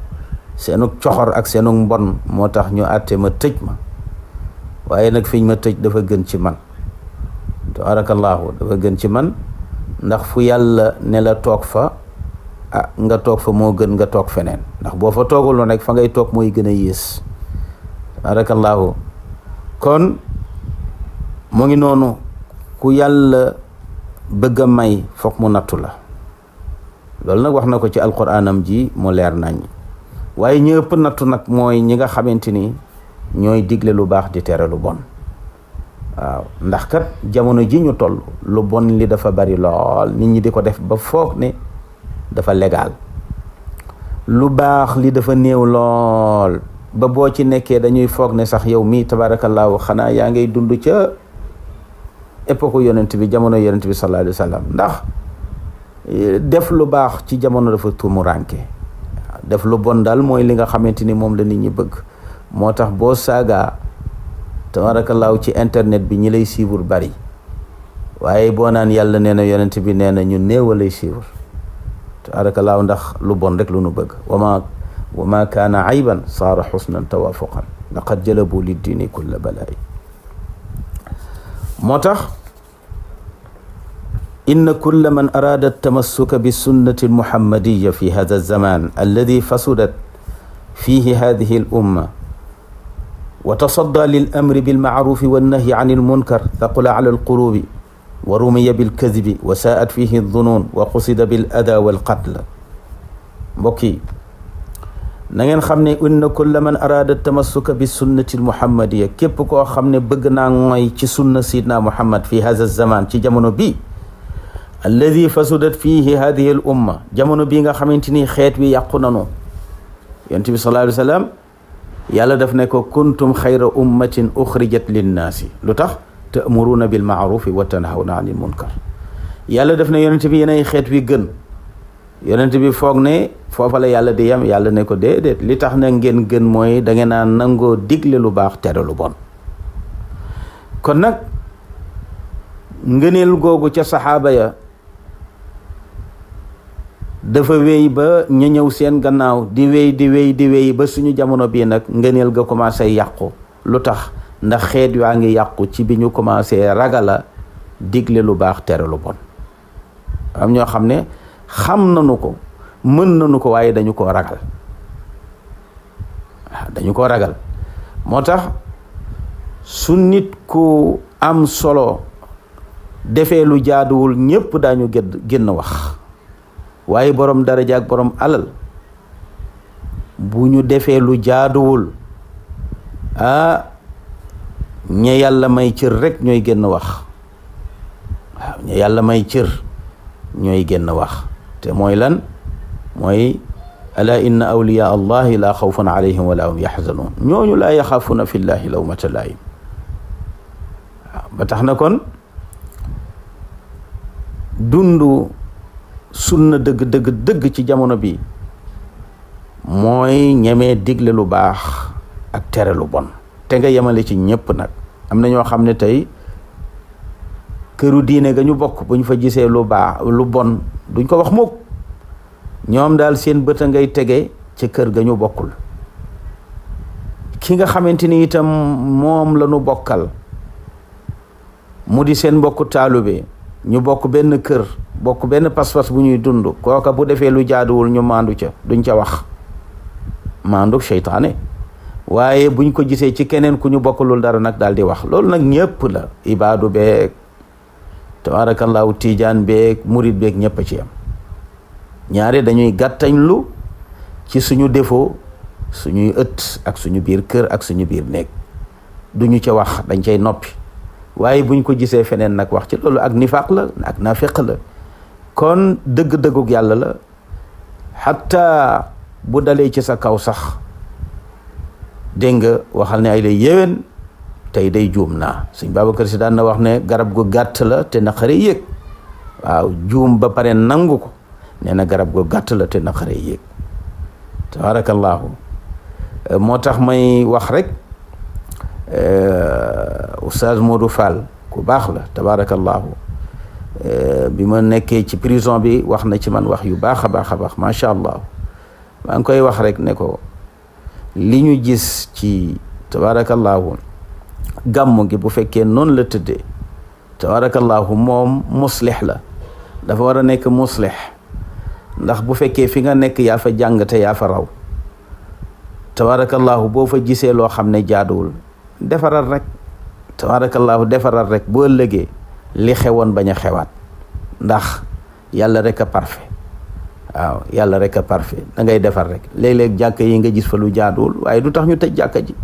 seenug coxor ak seenug mbon moo tax ñu àtte ma tëj ma, waaye nag fiñ ma tëj dafa gën ci man, tabaarakallaahu, dafa gën ci man. ndax fu yàlla ne la toog fa, nga toog fa moo gën nga toog feneen, ndax boo fa toogul rek fa ngay toog mooy gën a yées. tabaarakallaahu. kon mu ngi noonu, ku yàlla bëgg a may foog mu nattu la. loolu nag wax na ko ci alquraanam ji mu leer nañ. waaye ñëpp nattu nag mooy ñi nga xamante ni ñooy digle lu baax di tere lu bon. waaw ndax kat jamono ji ñu toll lu bon li dafa bari lool, nit ñi di ko def ba foog ne dafa légal. lu baax li dafa néew lool ba boo ci nekkee dañuy foog ne sax yow mii tabaarakallaahu xanaa yaa ngay dund ca époque yonent bi, jamono yonent bi sallallaahu alayhi wa sallam. ndax def lu baax ci jamono dafa tumuranke. def lu bon daal mooy li nga xamante ni moom la nit ñi bëgg. moo tax boo saagaa tabaarakallaahu ci internet bi ñi lay suivre bari, waaye boo naan yàlla nee na yonent bi nee na ñu néew a lay suivre, tabaarakallaahu, ndax lu bon rek lu nu bëgg. wa ma kaana ayban saara xusnan tawafuqan laqad jalabu liddiini kulla balaa'i. moo tax inna kulla man araada tamassuka bi sunnati almuhammadiya fi hada alzaman alladi fasudat fihi hadihi al umma wa tasadda lil amri bil ma'rufi wan nahyi anil munkar thaqula ala al qulubi wa rumiya bil kadhibi wa saa'at fihi adh-dhunun wa qusida bil ada wal qatl. mbokk yi na ngeen xam ne inna kulla man araada tamassuka bi sunnati al muhammadiya, képp koo xam ne bëgg naa mooy ci sunna sidna Muhammad fi hadha zaman, ci jamono bi alladi fasudat fihi hadihi al umma, jamono bi nga xamante ni xeet wi yàqu nanu. yonent bi sallallahu alayhi wa sallam yàlla daf ne ko kuntum xayra ummatin uxrijat linnaasi. lu tax? ta'muruuna bil ma'rufi wa tanhawna anil munkar. yàlla daf ne yonent bi yéenay xeet wi gën. yonent bi foog ne foofa la yàlla di yem. yàlla ne ko déedéet, li tax na ngeen gën mooy da ngeen naa nangoo digle lu baax tere lu bon. kon nag ngëneel googu ca saxaaba ya dafa wéy ba ñu ñëw seen gannaaw di wéy ba suñu jamono bii nag ngëneel ga commencé yàqu. lu tax? ndax xeet waa ngi yàqu ci bi ñu commencé ragala digle lu baax tere lu bon. am ñoo xam ne xam nañu ko, mën nañu ko, waaye dañu koo ragal. dañu koo ragal. moo tax su nit ku am solo defee lu jaaduwul ñépp daañu génn wax, waaye borom daraja ak borom alal bu ñu defee lu jaaduwul ña yàlla may cër rek ñooy génn wax. waaw ña yàlla may cër ñooy génn wax. te mooy lan? mooy ala inna awliya allahi la xawfun alayhim wala hum yaxzanuun. ñooñu laa yaxaafuna fi llahi lawmata laa'im. waaw ba tax na kon dundu sunna dëgg ci jamono bi mooy ñemee digle lu baax ak tere lu bon, te nga yemale ci ñëpp nag. am na ñoo xam ne tey këru diine ga ñu bokk bu ñu fa gisee lu baax lu bon duñ ko wax mukk. ñoom daal seen bët a ngay tege ci kër ga ñu bokkul. ki nga xamante ni itam moom la ñu bokkal mu di seen mbokku taalube ñu bokk benn kër bokk benn pas-pas bu ñuy dund kooka bu defee lu jaaduwul ñu maandu ca duñ ca wax maandu seytaane waaye buñ ko gisee ci keneen ku ñu bokkulul dara nag daal di wax loolu nag ñëpp la ibaadu beeg tabaarakallaahu tiijaan beeg murit beeg ñëpp a ci am ñaare dañuy gàttañlu ci suñu défaut suñuy ëtt ak suñu biir kër ak suñu biir néeg duñu ca wax dañ cay noppi waaye buñ ko gisee feneen nag wax ci loolu ak nifaaq la ak nafiq la kon dëgg-dëggug yàlla la xatta bu dalee ci sa kaw sax dégg nga waxal ne ay lay yéwén tey day juum naa Sëñ Babacar Si daan na wax ne garab gu gàtt la te naqare yéeg waaw juum ba pare nangu ko nee na garab gu gàtt la te naqare yéeg tabaarakallaahu moo tax may wax rek Oustaz Modou Fall ku baax la tabaarakallaahu bi ma nekkee ci prison bi wax na ci man wax yu baax a baax macha allah maa ngi koy wax rek ne ko li ñu gis ci tabaarakallaahu gàmmu gi bu fekkee noonu la tëddee tabaarakallaahu moom muslix la dafa war a nekk muslix ndax bu fekkee fi nga nekk yaa fa jàng te yaa fa raw tabaarakallaahu boo fa gisee loo xam ne jaaduwul defaral rek tabaarakallaahu defaral rek boo ëllëgee li xewoon bañ a xewaat ndax yàlla rek a parfait waaw yàlla rek a parfait da ngay defar rek léeg-léeg jàkka yi nga gis fa lu jaaduwul waaye du tax ñu tëj jàkka ji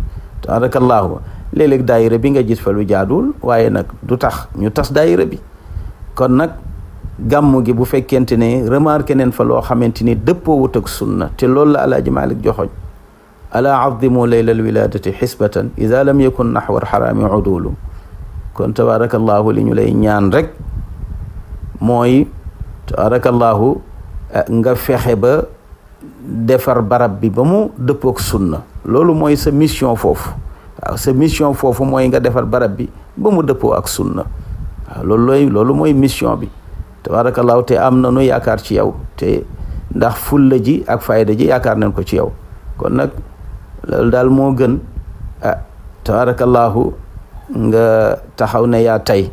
tabaarakallaahu léeg-léeg daayira bi nga gis fa lu jaaduwul waaye nag du tax ñu tas daayira bi kon nag gàmmu gi bu fekkente ne remarqué neen fa loo xamante ni dëppoo wut ak sunna te loolu la alaaji Malik joxoñ alaa azimu layla alwiladati xisbatan ida lam yakun naxwa alxaraami udulu kon tabarakallahu li ñu lay ñaan rek mooy tabarakallahu nga fexe ba defar barab bi ba mu dëppoo ak sunna loolu mooy sa mission foofu waaw sa mission foofu mooy nga defar barab bi ba mu dëppoo ak sunna waaw loolu mooy mission bi tabaarakallaahu te am na nu yaakaar ci yow te ndax fulla ji ak fayda ji yaakaar nañ ko ci yow kon nag loolu daal moo gën tabaarakallaahu nga taxaw ne yaa tey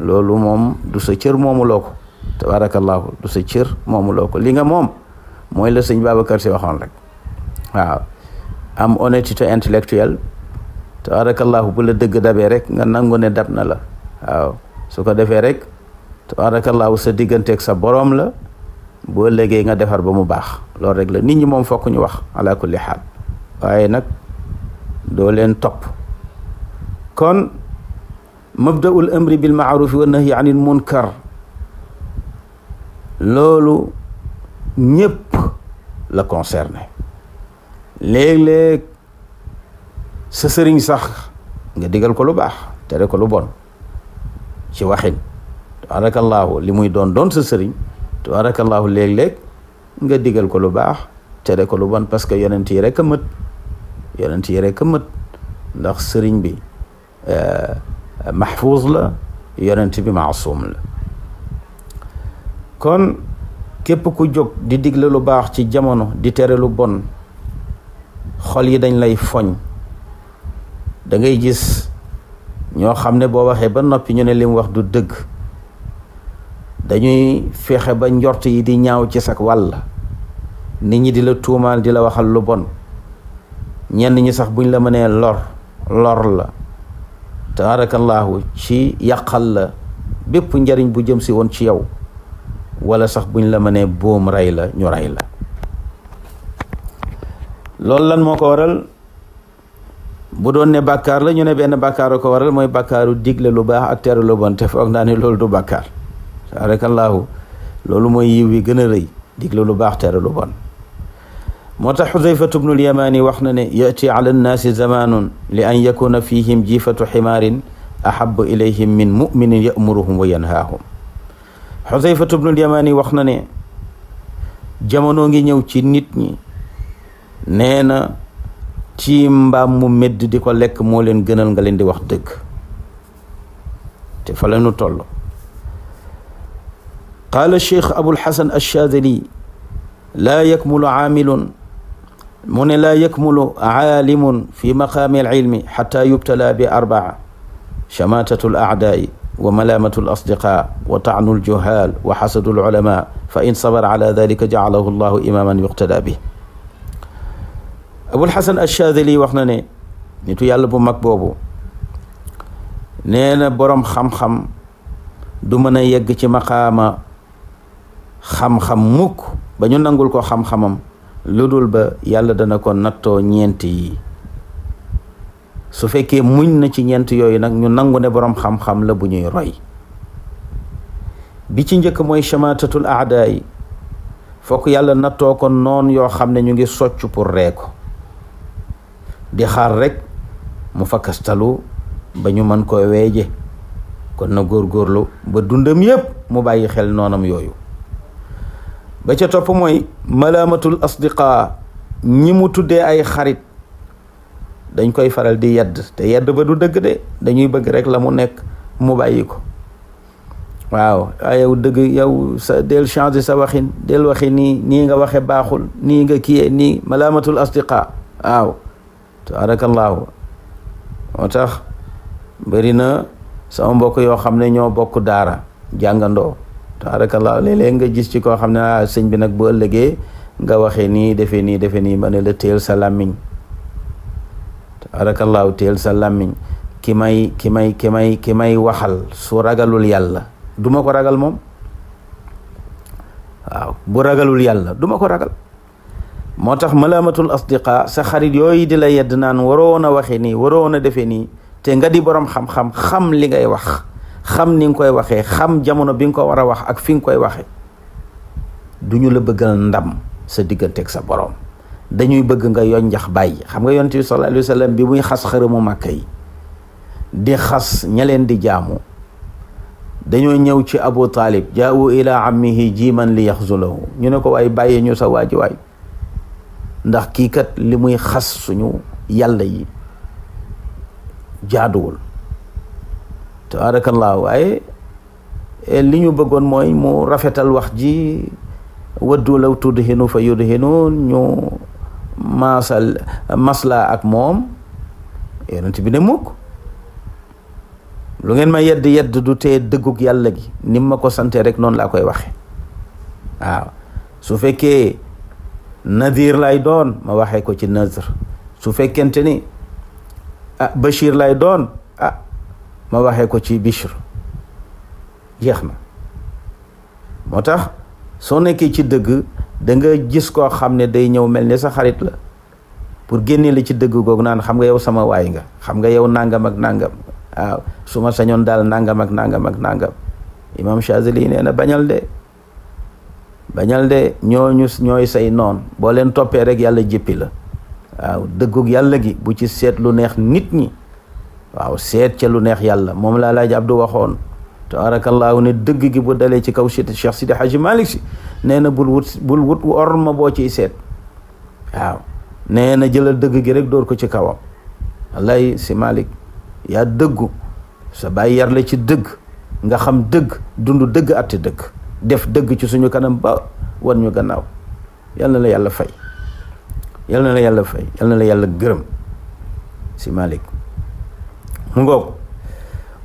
loolu moom du sa cër moomuloo ko tabaarakallaahu du sa cër moomuloo ko li nga moom mooy la sëñ Babacar Si waxoon rek waaw am honnêteté intellectuelle tabaarakallaahu bu la dëgg dabee rek nga nangu ne dab na la waaw su ko defee rek tabaarakallaahu sa digganteeg sa boroom la boo léegi nga defar ba mu baax loolu rek la nit ñi moom fokk ñu wax ala kulli xaal waaye nag doo leen topp kon mabdaul amri bil maarufi wa nahyi anil munkar loolu ñépp la concerné léeg-léeg sa sëriñ sax nga digal ko lu baax tere ko lu bon ci waxin tabaarakallaahu li muy doon sa sëriñ tabaarakallaahu léeg-léeg nga digal ko lu baax tere ko lu bon parce que yonent yi rek a mët ndax sëriñ bi mahfuuz la yonent bi maasum la kon képp ku jóg di digle lu baax ci jamono di tere lu bon xol yi dañ lay foñ da ngay gis ñoo xam ne boo waxee ba noppi ñu ne li mu wax du dëgg dañuy fexe ba njort yi di ñaaw ci sak wàll nit ñi di la tuumaal di la waxal lu bon ñenn ñi sax buñ la mënee lor la tabaarakallaahu ci yàqal la bépp njariñ bu jëm si woon ci yow wala sax buñ la mënee boom rey la ñu rey la loolu lan moo ko waral bu doon ne bàkkaar la ñu ne benn bàkkaar ko waral mooy bàkkaaru digle lu baax ak tere lu bon te foog naa ne loolu du bàkkaar tabaarakallaahu loolu mooy yiw wi gën a rëy digle lu baax tere lu bon moo tax xudayfatu bnul yamaani wax na ne yati ala nnaasi zamanun li an yakuna fihim jiifatu ximaarin ahabu ilayhim min muminin yamuruhum wa yanhaahum xudayfatu bnul yamaani wax na ne jamono ngi ñëw ci nit ñi nee na ci mbaam mu medd di ko lekk moo leen gënal nga leen di wax dëgg te fa la ñu toll qaala cheikh abul xasan alchaadili laa yakmulu aamilun mu ne laa yakmulu aalimun fi maqaami alilmi xata yubtala bi arbaa chamaatatu alaadaai wa malaamatu alasdiqaa wa taanu aljuhaal wa xasadu alulama fa in sabara ala dalika jacalahu allahu imaaman yuqtada bi. Abulxasan Achaadili wax na ne nitu yàlla bu mag boobu nee na boroom xam-xam du mën a yegg ci maqaama xam-xam mukk ba ñu nangul ko xam-xamam lu dul ba yàlla dana ko nattoo ñeent yi. su fekkee muñ na ci ñeent yooyu nag ñu nangu ne boroom xam-xam la bu ñuy roy. bi ci njëkk mooy chamaatatul aadaa yi fokk yàlla nattoo ko noon yoo xam ne ñu ngi socc pour ree ko di xaar rek mu fakkastalu ba ñu mën koy weeje. kon na góorgóorlu ba dundam yépp mu bàyyi xel noonam yooyu. ba ca topp mooy malaamatul asdiqaa ñi mu tuddee ay xarit dañ koy faral di yedd te yedd ba du dëgg de dañuy bëgg rek la mu nekk mu bàyyi ko. waaw yow dëgg yow sa del changer sa waxin del waxi nii nga waxe baaxul nii nga kiyee nii malaamatul asdiqaa. waaw tabaarakallaahu moo tax bëri na sama mbokk yoo xam ne ñoo bokk daara jàngandoo tabaarakallaahu léeg-léeg nga gis ci koo xam ne sëñ bi nag bu ëllëgee nga waxee nii defee nii ma ne la teel sa làmmiñ tabaarakallaahu teel sa làmmiñ ki may waxal su ragalul yàlla duma ko ragal moom. waaw bu ragalul yàlla duma ko ragal. moo tax malaamatul asdiqa sa xarit yooyu di la yedd naan waroon a waxe nii waroon a defee nii te nga di boroom xam-xam xam li ngay wax xam ni nga koy waxee xam jamono bi nga ko war a wax ak fi nga koy waxe duñu la bëggal ndam sa digganteeg sa boroom dañuy bëgg nga yonjax bàyyi. xam nga yonent bi sallallahu alayhi wa sallam bi muy xas xërëmu Màkka yi di xas ña leen di jaamu dañoo ñëw ci Abu Talib jaa'u ila ammihi jiiman li yaxzulahu ñu ne ko waay bàyyee ñu sa waaji waay ndax kii kat li muy xas suñu yàlla yi jaaduwul tabaarakallaahu waaye li ñu bëggoon mooy mu rafetal wax ji waddu law tudhinu fa yudhinuun ñu masla ak moom. yonent bi ne mukk lu ngeen ma yedd du tee dëggug yàlla gi ni ma ko sante rek noonu laa koy waxe. waaw su fekkee nadir lay doon ma waxee ko ci nazr su fekkente ni bashir lay doon ma waxee ko ci bishr jeex na. moo tax soo nekkee ci dëgg da nga gis koo xam ne day ñëw mel ni sa xarit la pour génne la ci dëgg googu naan xam nga yow sama waay nga xam nga yow nangam ak nangam. waaw su ma sañoon daal nangam ak nangam ak nangam. Imam Chazili nee na bañal de ñooy say noon boo leen toppee rek yàlla jëppi la. waaw dëggug yàlla gi bu ci seet lu neex nit ñi. waaw seet ca lu neex yàlla moom la Alaaji Abdu waxoon tabaarakallaahu ne dëgg gi bu dalee ci kaw Cheikh Sidi Hadji Malick Si nee na bul wut orma boo ciy seet. waaw nee na jëlal dëgg gi rek dóor ko ci kawam. wallaay si Malick yaa dëggu sa bàyyi yar la ci dëgg nga xam dëgg dund dëgg atti dëgg def dëgg ci suñu kanam ba wan ñu gannaaw. yal na la yàlla fay yal na la yàlla fay yal na la yàlla gërëm si Malick mu ngoog.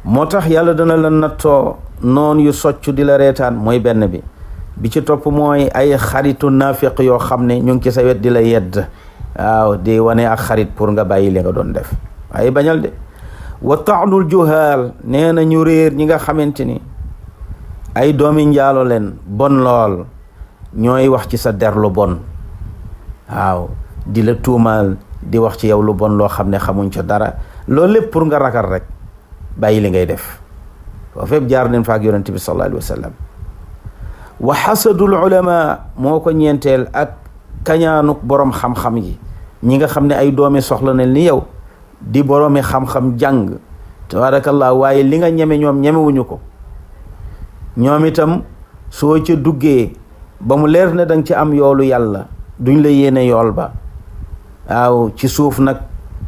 moo tax yàlla dana la nattoo noon yu socc di la reetaan mooy benn bi ci topp mooy ay xaritu naafiq yoo xam ne ñu ngi ci sa wet di la yedd. waaw di wane ak xarit pour nga bàyyi li nga doon def waaye bañal de. wa taanul juhaal nee na ñu réer ñi nga xamante ni ay doomi njaalo leen bon lool ñooy wax ci sa der lu bon. waaw di la tuumaal di wax ci yow lu bon loo xam ne xamuñ ca dara loolu lépp pour nga ragal rek bàyyi li ngay def. foo fépp jaar nañ fa ak yonent bi sallallahu alayhi wa sallam. wa xasadul ulama moo ko ñeenteel ak kañaanuk boroom xam-xam yi ñi nga xam ne ay doomi soxla nañ ni yow di boroomi xam-xam jàng tabarakallah waaye li nga ñeme ñoom ñemewuñu ko. ñoom itam soo ca duggee ba mu leer ne danga ci am yoolu yàlla duñ la yéene yool ba. waaw ci suuf nag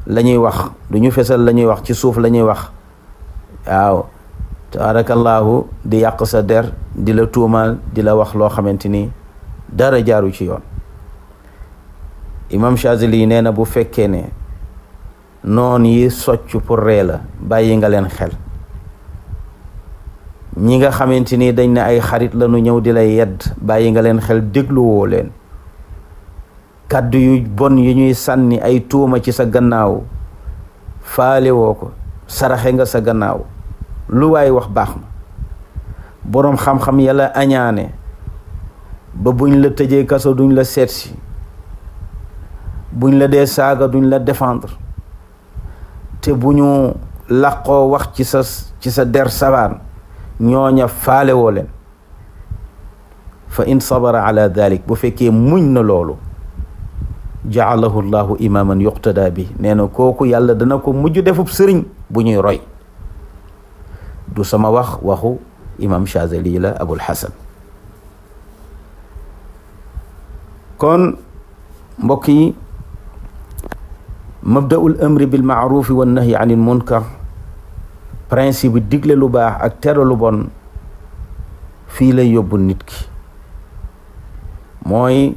la ñuy wax duñu fesal la ñuy wax ci suuf la ñuy wax. waaw tabarakallahu di yàq sa der di la tuumaal di la wax loo xamante ni dara jaaru ci yoon. Imam Chazili nee na bu fekkee ne noon yi socc pour ree la bàyyi nga leen xel. ñi nga xamante ni dañ ne ay xarit lañu ñëw di lay yedd bàyyi nga leen xel, dégluwoo leen. kàddu yu bon yu ñuy sànni ay tuuma ci sa gannaaw faale woo ko, saraxe nga sa gannaaw, lu waay wax baax na. boroom xam-xam yàlla añaane ba buñ la tëjee kaso duñ la seetsi, buñ la dee saaga duñ la défendre, te bu ñu làqoo wax ci sa der sabaan ñooña faale woo leen. fa in sabara ala dalik, bu fekkee muñ na loolu, jaalahu llahu imaman yuqtada bi, nee na kooku yàlla dana ko mujj defub sëriñ bu ñuy roy. du sama waxu imam Chazali la, Abul Hasan. kon mbokk yi, mabda'ul amri bil ma'rufi wan nahyi anil munkar, principe digle lu baax ak tere lu bon, fii lay yóbbu nit ki. mooy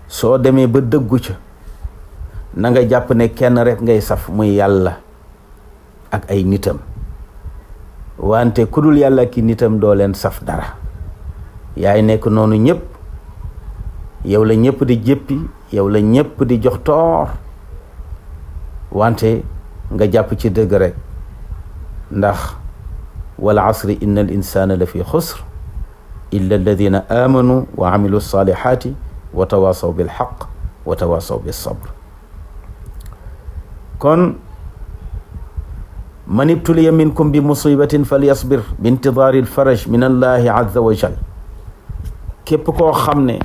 soo demee ba dëggu ca, na nga jàpp ne kenn rek ngay saf, muy yàlla ak ay nitam. wante ku dul yàlla ki nitam doo leen saf dara. yaay nekk noonu ñëpp, yow la ñëpp di jéppi, yow la ñëpp di jox toor, wante nga jàpp ci dëgg rek. ndax wal asri inna al insana la fi xusr illa alladina amanu wa amilu salihati wa tawasaw bil haqq wa tawasaw bis sabr. kon man ibtuliya minkum bi musibatin falyasbir bi intidaari alfaraj min allahi azza wa jal. képp koo xam ne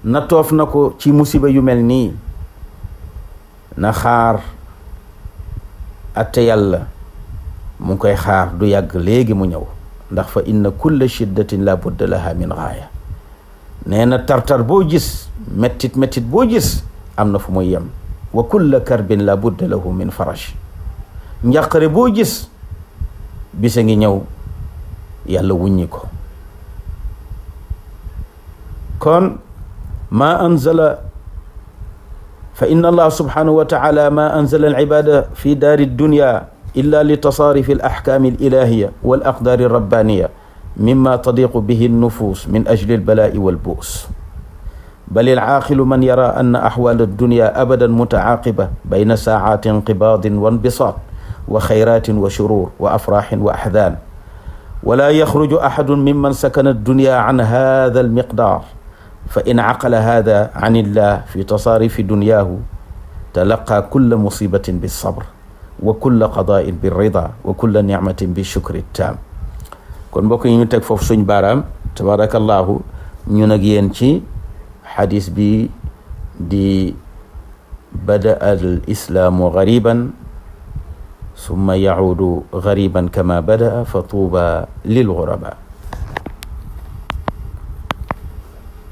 natoof na ko ci musiba yu mel nii, na xaar atte yàlla mu ngi koy xaar, du yàgg léegi mu ñëw. ndax fa inna kulla shiddatin la budda laha min gaaya. nee na tartar boo gis, mettit boo gis, am na fu muy yem. wa kulla karbin la budda lahu min faraj. njàqare boo gis, bisa ngi ñëw yàlla wuññi ko. kon ma anzala fa inna allah subhanahu wa taala ma anzala al ibada fi daari dunya illa li tasaarifi al ahkaami al ilahiya wal aqdaari rabbaniya mimma tadiqu bihi an nufus min ajli al balaa'i wal bu'us. bal al aaqilu man yara anna ahwaal ad dunya abadan mutaaqiba bayna saacaati inqibaadin wa inbisaat wa xayraatin wa shuruur wa afraaxin wa axdaan. wala yaxruju axadun mimman sakana ad dunya an haada al miqdaar. fa in aqala hada an illah fi tasaarifi dunyaahu talaqa kulla musibatin bisabr wa kulla qadaain birrida wa kulla nicmatin bishukri taam. kon mbokk yi ñu teg foofu suñ baaraam, tabarakallahu. ñun ak yéen ci xadis bi di bada al islaamu gariban summa yacuudu gariban kama bada fa tuuba lil guraba.